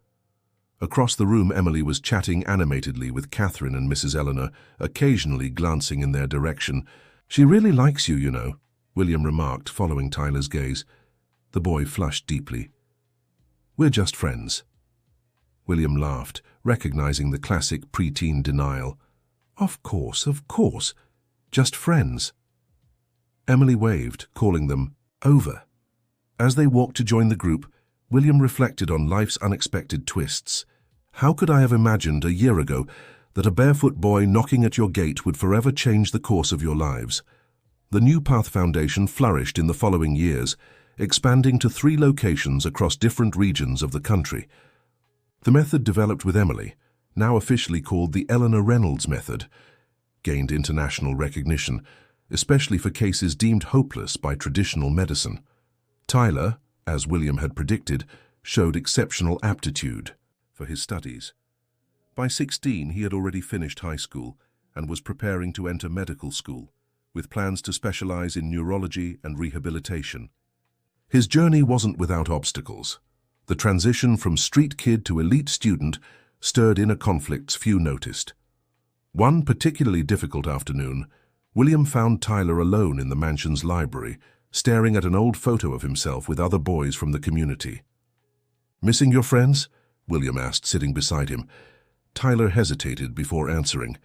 Across the room, Emily was chatting animatedly with Catherine and Mrs. Eleanor, occasionally glancing in their direction. She really likes you, you know, William remarked, following Tyler's gaze. The boy flushed deeply. We're just friends. William laughed, recognizing the classic preteen denial. Of course, just friends. Emily waved, calling them over. As they walked to join the group, William reflected on life's unexpected twists. How could I have imagined a year ago that a barefoot boy knocking at your gate would forever change the course of your lives? The New Path Foundation flourished in the following years, expanding to 3 locations across different regions of the country. The method developed with Emily, now officially called the Eleanor Reynolds method, gained international recognition, especially for cases deemed hopeless by traditional medicine. Tyler, as William had predicted, showed exceptional aptitude for his studies. By 16, he had already finished high school and was preparing to enter medical school, with plans to specialize in neurology and rehabilitation. His journey wasn't without obstacles. The transition from street kid to elite student stirred inner conflicts few noticed. One particularly difficult afternoon, William found Tyler alone in the mansion's library, staring at an old photo of himself with other boys from the community. Missing your friends? William asked, sitting beside him. Tyler hesitated before answering.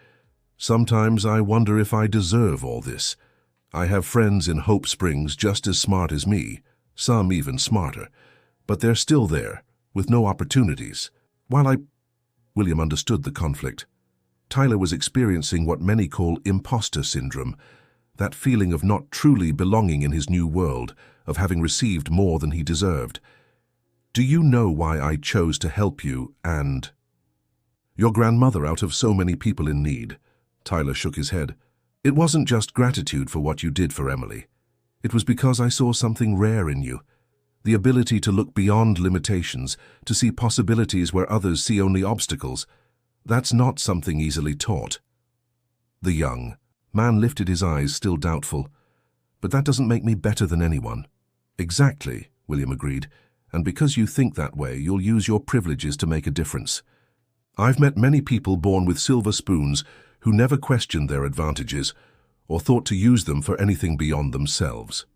Sometimes I wonder if I deserve all this. I have friends in Hope Springs just as smart as me, some even smarter, but they're still there, with no opportunities. William understood the conflict. Tyler was experiencing what many call imposter syndrome, that feeling of not truly belonging in his new world, of having received more than he deserved. Do you know why I chose to help you and your grandmother out of so many people in need? Tyler shook his head. It wasn't just gratitude for what you did for Emily. It was because I saw something rare in you, the ability to look beyond limitations, to see possibilities where others see only obstacles. That's not something easily taught. The young man lifted his eyes, still doubtful. But that doesn't make me better than anyone. Exactly, William agreed, and because you think that way, you'll use your privileges to make a difference. I've met many people born with silver spoons who never questioned their advantages or thought to use them for anything beyond themselves.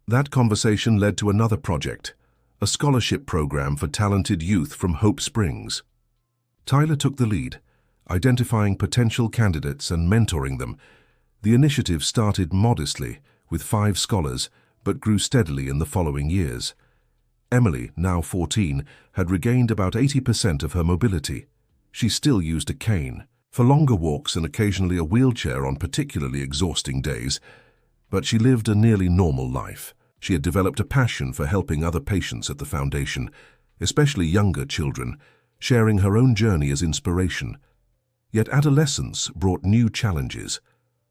That conversation led to another project, a scholarship program for talented youth from Hope Springs. Tyler took the lead, identifying potential candidates and mentoring them. The initiative started modestly, with 5 scholars, but grew steadily in the following years. Emily, now 14, had regained about 80% of her mobility. She still used a cane, for longer walks and occasionally a wheelchair on particularly exhausting days, but she lived a nearly normal life. She had developed a passion for helping other patients at the foundation, especially younger children, sharing her own journey as inspiration. Yet adolescence brought new challenges.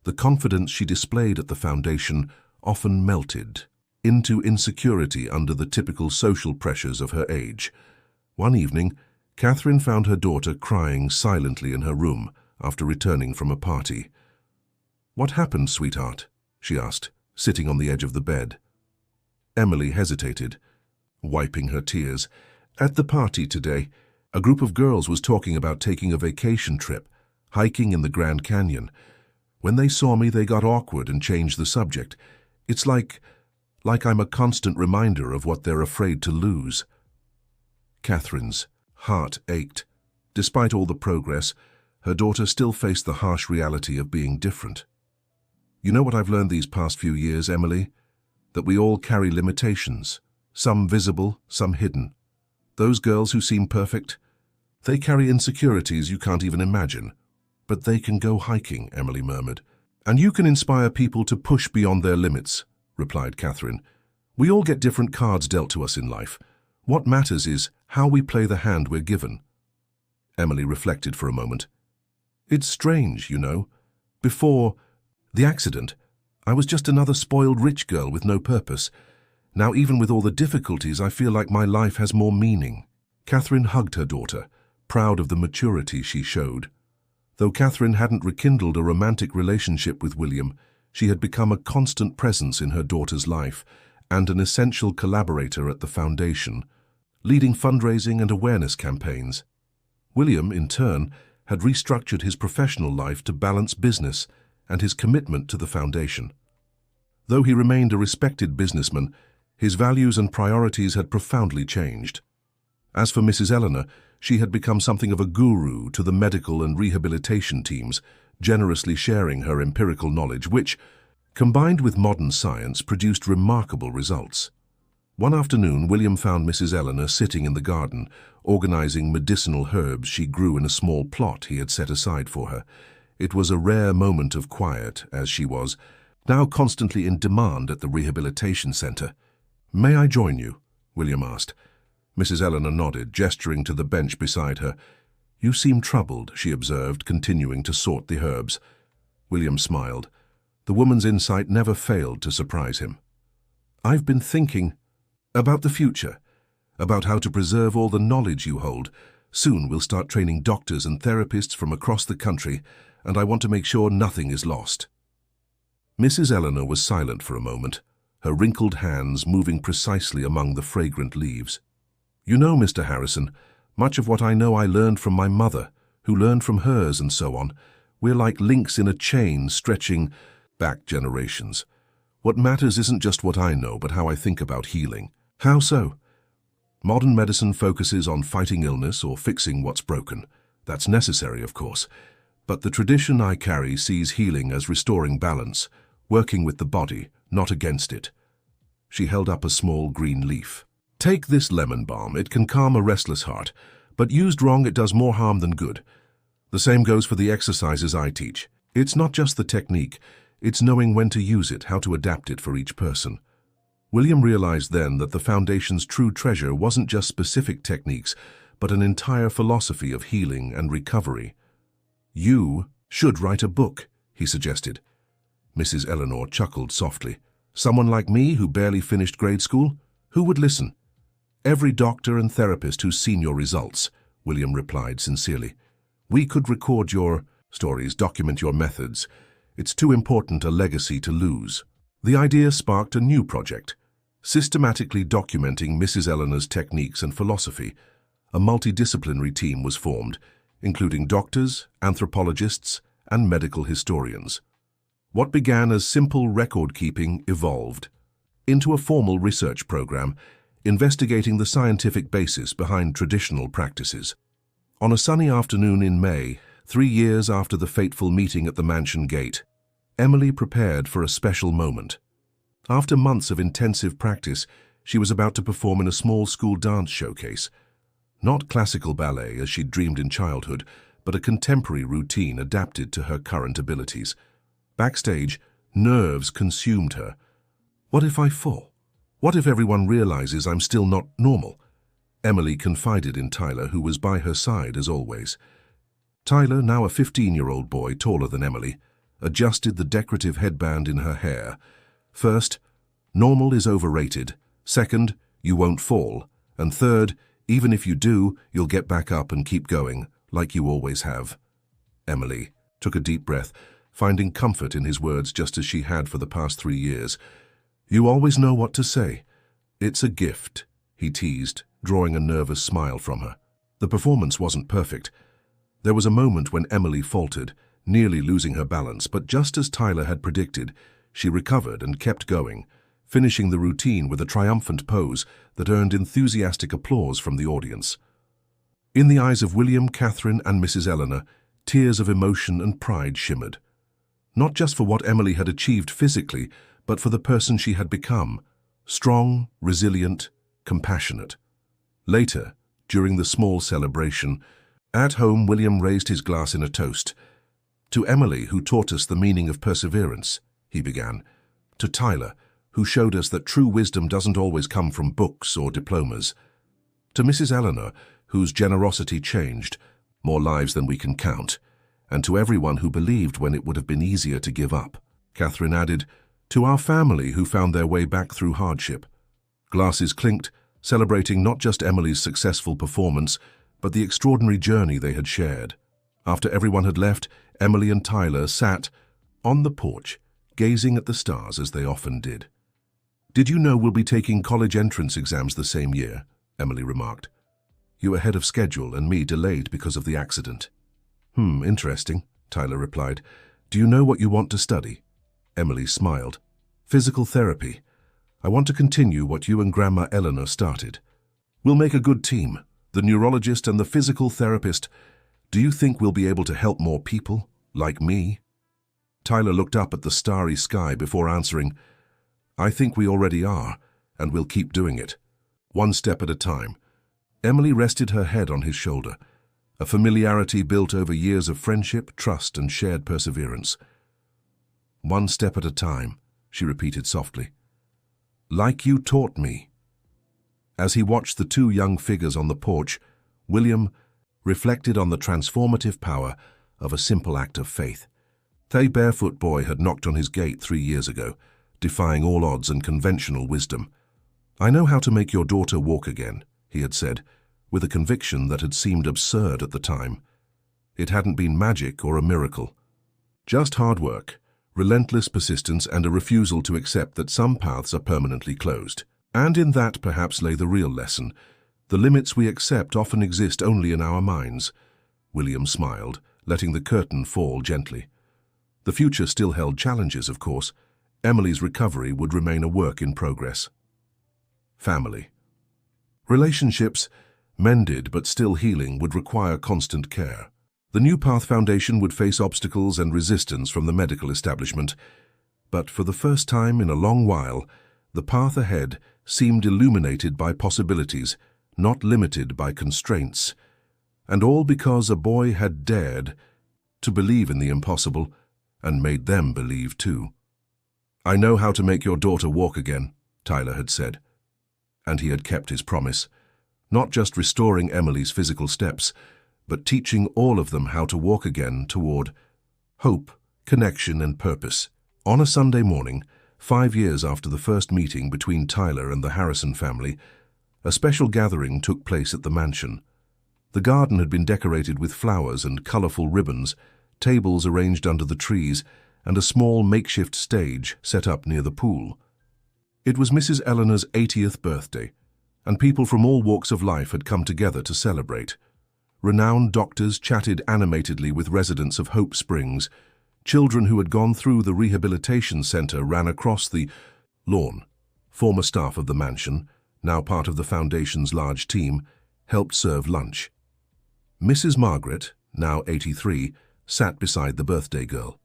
The confidence she displayed at the foundation often melted into insecurity under the typical social pressures of her age. One evening, Catherine found her daughter crying silently in her room after returning from a party. "What happened, sweetheart?" she asked, sitting on the edge of the bed. Emily hesitated, wiping her tears. "At the party today, a group of girls was talking about taking a vacation trip, hiking in the Grand Canyon. When they saw me, they got awkward and changed the subject. It's like I'm a constant reminder of what they're afraid to lose." Catherine's heart ached. Despite all the progress, her daughter still faced the harsh reality of being different. "You know what I've learned these past few years, Emily? That we all carry limitations, some visible, some hidden. Those girls who seem perfect, they carry insecurities you can't even imagine. But they can go hiking," Emily murmured. "And you can inspire people to push beyond their limits," replied Catherine. "We all get different cards dealt to us in life. What matters is how we play the hand we're given." Emily reflected for a moment. "It's strange, you know. Before the accident, I was just another spoiled rich girl with no purpose. Now, even with all the difficulties, I feel like my life has more meaning." Catherine hugged her daughter, proud of the maturity she showed. Though Catherine hadn't rekindled a romantic relationship with William, she had become a constant presence in her daughter's life and an essential collaborator at the foundation, leading fundraising and awareness campaigns. William, in turn, had restructured his professional life to balance business and his commitment to the foundation. Though he remained a respected businessman, his values and priorities had profoundly changed. As for Mrs. Eleanor, she had become something of a guru to the medical and rehabilitation teams, generously sharing her empirical knowledge, which, combined with modern science, produced remarkable results. One afternoon, William found Mrs. Eleanor sitting in the garden, organizing medicinal herbs she grew in a small plot he had set aside for her. It was a rare moment of quiet, as she was now constantly in demand at the rehabilitation center. "May I join you?" William asked. Mrs. Eleanor nodded, gesturing to the bench beside her. "You seem troubled," she observed, continuing to sort the herbs. William smiled. The woman's insight never failed to surprise him. "I've been thinking about the future, about how to preserve all the knowledge you hold. Soon we'll start training doctors and therapists from across the country, and I want to make sure nothing is lost." Mrs. Eleanor was silent for a moment, her wrinkled hands moving precisely among the fragrant leaves. "You know, Mr. Harrison, much of what I know I learned from my mother, who learned from hers, and so on. We're like links in a chain stretching back generations. What matters isn't just what I know, but how I think about healing." "How so?" "Modern medicine focuses on fighting illness or fixing what's broken. That's necessary, of course. But the tradition I carry sees healing as restoring balance, working with the body, not against it." She held up a small green leaf. "Take this lemon balm. It can calm a restless heart, but used wrong it does more harm than good. The same goes for the exercises I teach. It's not just the technique, it's knowing when to use it, how to adapt it for each person." William realized then that the Foundation's true treasure wasn't just specific techniques, but an entire philosophy of healing and recovery. "You should write a book," he suggested. Mrs. Eleanor chuckled softly. "Someone like me who barely finished grade school? Who would listen?" "Every doctor and therapist who's seen your results," William replied sincerely. "We could record your stories, document your methods. It's too important a legacy to lose." The idea sparked a new project, systematically documenting Mrs. Eleanor's techniques and philosophy. A multidisciplinary team was formed, including doctors, anthropologists, and medical historians. What began as simple record-keeping evolved into a formal research program investigating the scientific basis behind traditional practices. On a sunny afternoon in May, 3 years after the fateful meeting at the mansion gate, Emily prepared for a special moment. After months of intensive practice, she was about to perform in a small school dance showcase. Not classical ballet as she'd dreamed in childhood, but a contemporary routine adapted to her current abilities. Backstage, nerves consumed her. "What if I fall? What if everyone realizes I'm still not normal? Emily confided in Tyler, who was by her side as always. Tyler, now a 15-year-old boy taller than Emily, adjusted the decorative headband in her hair. First, normal is overrated. Second, you won't fall. And third, even if you do, you'll get back up and keep going, like you always have. Emily took a deep breath, finding comfort in his words just as she had for the past 3 years. You always know what to say. It's a gift, he teased, drawing a nervous smile from her. The performance wasn't perfect. There was a moment when Emily faltered, nearly losing her balance, but just as Tyler had predicted, she recovered and kept going, finishing the routine with a triumphant pose that earned enthusiastic applause from the audience. In the eyes of William, Catherine, and Mrs. Eleanor, tears of emotion and pride shimmered. Not just for what Emily had achieved physically, but for the person she had become, strong, resilient, compassionate. Later, during the small celebration, at home, William raised his glass in a toast. To Emily, who taught us the meaning of perseverance, he began. To Tyler, who showed us that true wisdom doesn't always come from books or diplomas. To Mrs. Eleanor, whose generosity changed, more lives than we can count. And to everyone who believed when it would have been easier to give up. Catherine added, to our family who found their way back through hardship. Glasses clinked, celebrating not just Emily's successful performance, but the extraordinary journey they had shared. After everyone had left, Emily and Tyler sat on the porch, gazing at the stars as they often did. Did you know we'll be taking college entrance exams the same year? Emily remarked. You ahead of schedule and me delayed because of the accident. Interesting, Tyler replied. Do you know what you want to study? Emily smiled. Physical therapy. I want to continue what you and Grandma Eleanor started. We'll make a good team, the neurologist and the physical therapist. Do you think we'll be able to help more people, like me? Tyler looked up at the starry sky before answering, I think we already are, and we'll keep doing it. One step at a time. Emily rested her head on his shoulder, a familiarity built over years of friendship, trust, and shared perseverance. One step at a time, she repeated softly. Like you taught me. As he watched the two young figures on the porch, William reflected on the transformative power of a simple act of faith. The barefoot boy had knocked on his gate 3 years ago, defying all odds and conventional wisdom. I know how to make your daughter walk again, he had said, with a conviction that had seemed absurd at the time. It hadn't been magic or a miracle. Just hard work, relentless persistence, and a refusal to accept that some paths are permanently closed. And in that perhaps lay the real lesson. The limits we accept often exist only in our minds. William smiled, letting the curtain fall gently. The future still held challenges, of course. Emily's recovery would remain a work in progress. Family. Relationships, mended but still healing, would require constant care. The New Path Foundation would face obstacles and resistance from the medical establishment, but for the first time in a long while, the path ahead seemed illuminated by possibilities, not limited by constraints, and all because a boy had dared to believe in the impossible and made them believe too. I know how to make your daughter walk again, Tyler had said. And he had kept his promise, not just restoring Emily's physical steps, but teaching all of them how to walk again toward hope, connection, and purpose. On a Sunday morning, 5 years after the first meeting between Tyler and the Harrison family, a special gathering took place at the mansion. The garden had been decorated with flowers and colorful ribbons, tables arranged under the trees, and a small makeshift stage set up near the pool. It was Mrs. Eleanor's 80th birthday, and people from all walks of life had come together to celebrate. Renowned doctors chatted animatedly with residents of Hope Springs. Children who had gone through the rehabilitation center ran across the lawn. Former staff of the mansion, now part of the foundation's large team, helped serve lunch. Mrs. Margaret, now 83, sat beside the birthday girl.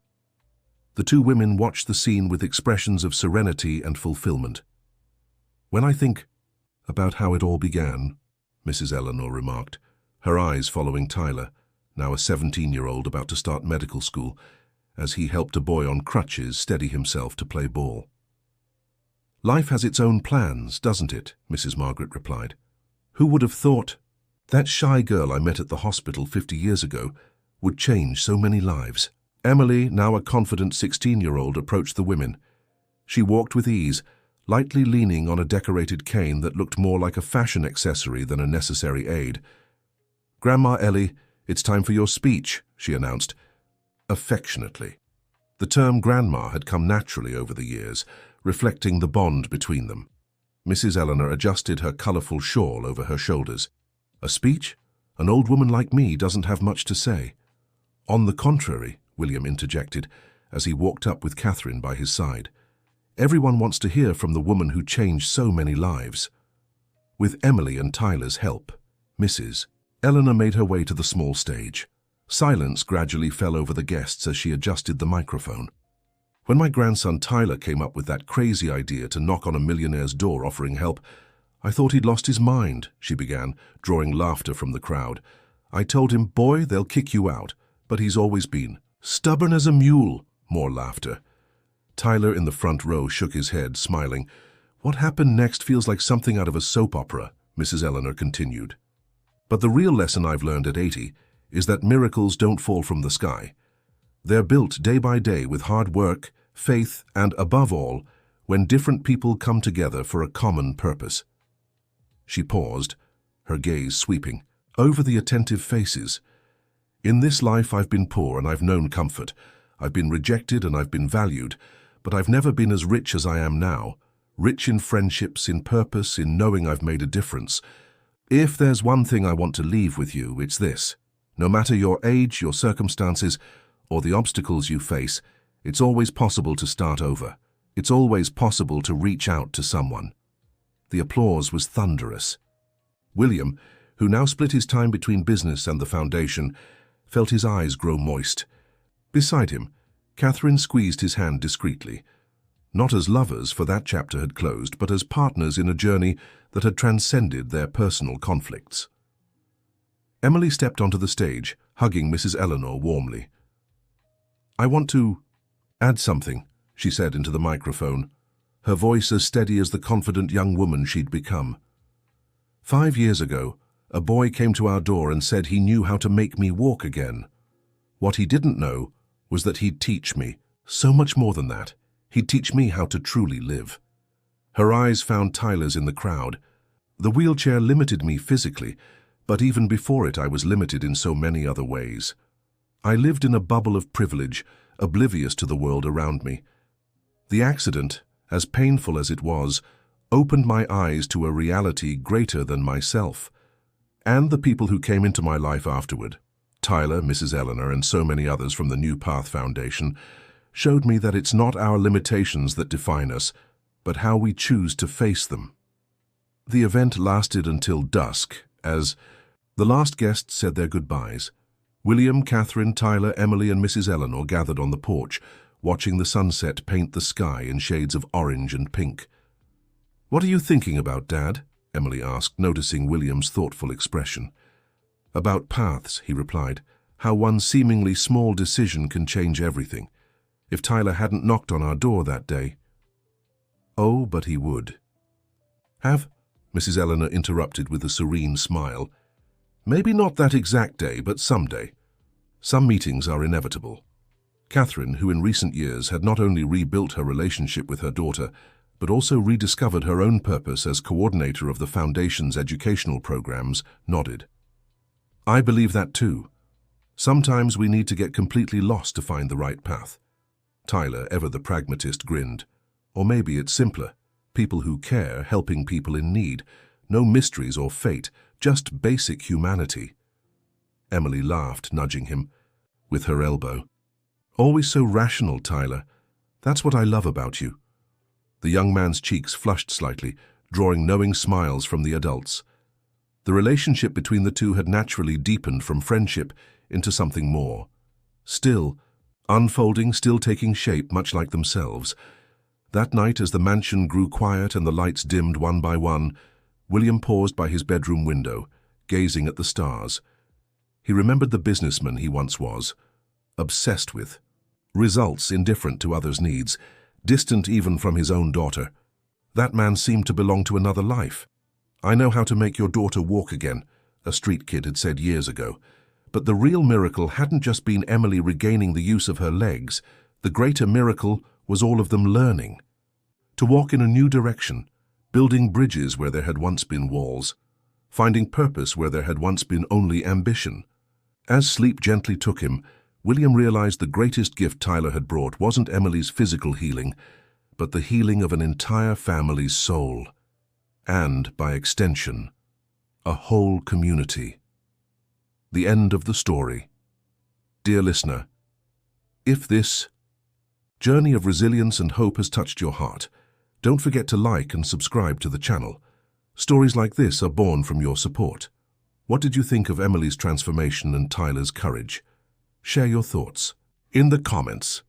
The two women watched the scene with expressions of serenity and fulfillment. When I think about how it all began, Mrs. Eleanor remarked, her eyes following Tyler, now a 17-year-old about to start medical school, as he helped a boy on crutches steady himself to play ball. Life has its own plans, doesn't it? Mrs. Margaret replied. Who would have thought that shy girl I met at the hospital 50 years ago would change so many lives? Emily, now a confident 16-year-old, approached the women. She walked with ease, lightly leaning on a decorated cane that looked more like a fashion accessory than a necessary aid. "Grandma Ellie, it's time for your speech," she announced, affectionately. The term grandma had come naturally over the years, reflecting the bond between them. Mrs. Eleanor adjusted her colourful shawl over her shoulders. "A speech? An old woman like me doesn't have much to say." "On the contrary," William interjected, as he walked up with Catherine by his side. "Everyone wants to hear from the woman who changed so many lives." With Emily and Tyler's help, Mrs. Eleanor made her way to the small stage. Silence gradually fell over the guests as she adjusted the microphone. "When my grandson Tyler came up with that crazy idea to knock on a millionaire's door offering help, I thought he'd lost his mind," she began, drawing laughter from the crowd. "I told him, 'Boy, they'll kick you out,' but he's always been stubborn as a mule." More laughter. Tyler in the front row shook his head, smiling. "What happened next feels like something out of a soap opera," Mrs. Eleanor continued. "But the real lesson I've learned at 80 is that miracles don't fall from the sky. They're built day by day with hard work, faith, and above all, when different people come together for a common purpose." She paused, her gaze sweeping over the attentive faces. "In this life I've been poor and I've known comfort. I've been rejected and I've been valued, but I've never been as rich as I am now. Rich in friendships, in purpose, in knowing I've made a difference. If there's one thing I want to leave with you, it's this. No matter your age, your circumstances, or the obstacles you face, it's always possible to start over. It's always possible to reach out to someone." The applause was thunderous. William, who now split his time between business and the foundation, felt his eyes grow moist. Beside him, Catherine squeezed his hand discreetly. Not as lovers, for that chapter had closed, but as partners in a journey that had transcended their personal conflicts. Emily stepped onto the stage, hugging Mrs. Eleanor warmly. "I want to add something," she said into the microphone, her voice as steady as the confident young woman she'd become. "5 years ago, a boy came to our door and said he knew how to make me walk again. What he didn't know was that he'd teach me, so much more than that. He'd teach me how to truly live." Her eyes found Tyler's in the crowd. "The wheelchair limited me physically, but even before it I was limited in so many other ways. I lived in a bubble of privilege, oblivious to the world around me. The accident, as painful as it was, opened my eyes to a reality greater than myself. And the people who came into my life afterward, Tyler, Mrs. Eleanor, and so many others from the New Path Foundation, showed me that it's not our limitations that define us, but how we choose to face them." The event lasted until dusk, as the last guests said their goodbyes. William, Catherine, Tyler, Emily, and Mrs. Eleanor gathered on the porch, watching the sunset paint the sky in shades of orange and pink. "What are you thinking about, Dad?" Emily asked, noticing William's thoughtful expression. "About paths," he replied. "How one seemingly small decision can change everything. If Tyler hadn't knocked on our door that day..." "Oh, but he would." "Have?" Mrs. Eleanor interrupted with a serene smile. "Maybe not that exact day, but someday. Some meetings are inevitable." Catherine, who in recent years had not only rebuilt her relationship with her daughter, but also rediscovered her own purpose as coordinator of the Foundation's educational programs, nodded. "I believe that too. Sometimes we need to get completely lost to find the right path." Tyler, ever the pragmatist, grinned. "Or maybe it's simpler. People who care, helping people in need. No mysteries or fate, just basic humanity." Emily laughed, nudging him with her elbow. "Always so rational, Tyler. That's what I love about you." The young man's cheeks flushed slightly, drawing knowing smiles from the adults. The relationship between the two had naturally deepened from friendship into something more. Still, unfolding, still taking shape, much like themselves. That night, as the mansion grew quiet and the lights dimmed one by one, William paused by his bedroom window, gazing at the stars. He remembered the businessman he once was, obsessed with results, indifferent to others' needs, distant even from his own daughter. That man seemed to belong to another life. "I know how to make your daughter walk again," a street kid had said years ago. But the real miracle hadn't just been Emily regaining the use of her legs. The greater miracle was all of them learning to walk in a new direction, building bridges where there had once been walls, finding purpose where there had once been only ambition. As sleep gently took him, William realized the greatest gift Tyler had brought wasn't Emily's physical healing, but the healing of an entire family's soul, and, by extension, a whole community. The end of the story. Dear listener, if this journey of resilience and hope has touched your heart, don't forget to like and subscribe to the channel. Stories like this are born from your support. What did you think of Emily's transformation and Tyler's courage? Share your thoughts in the comments.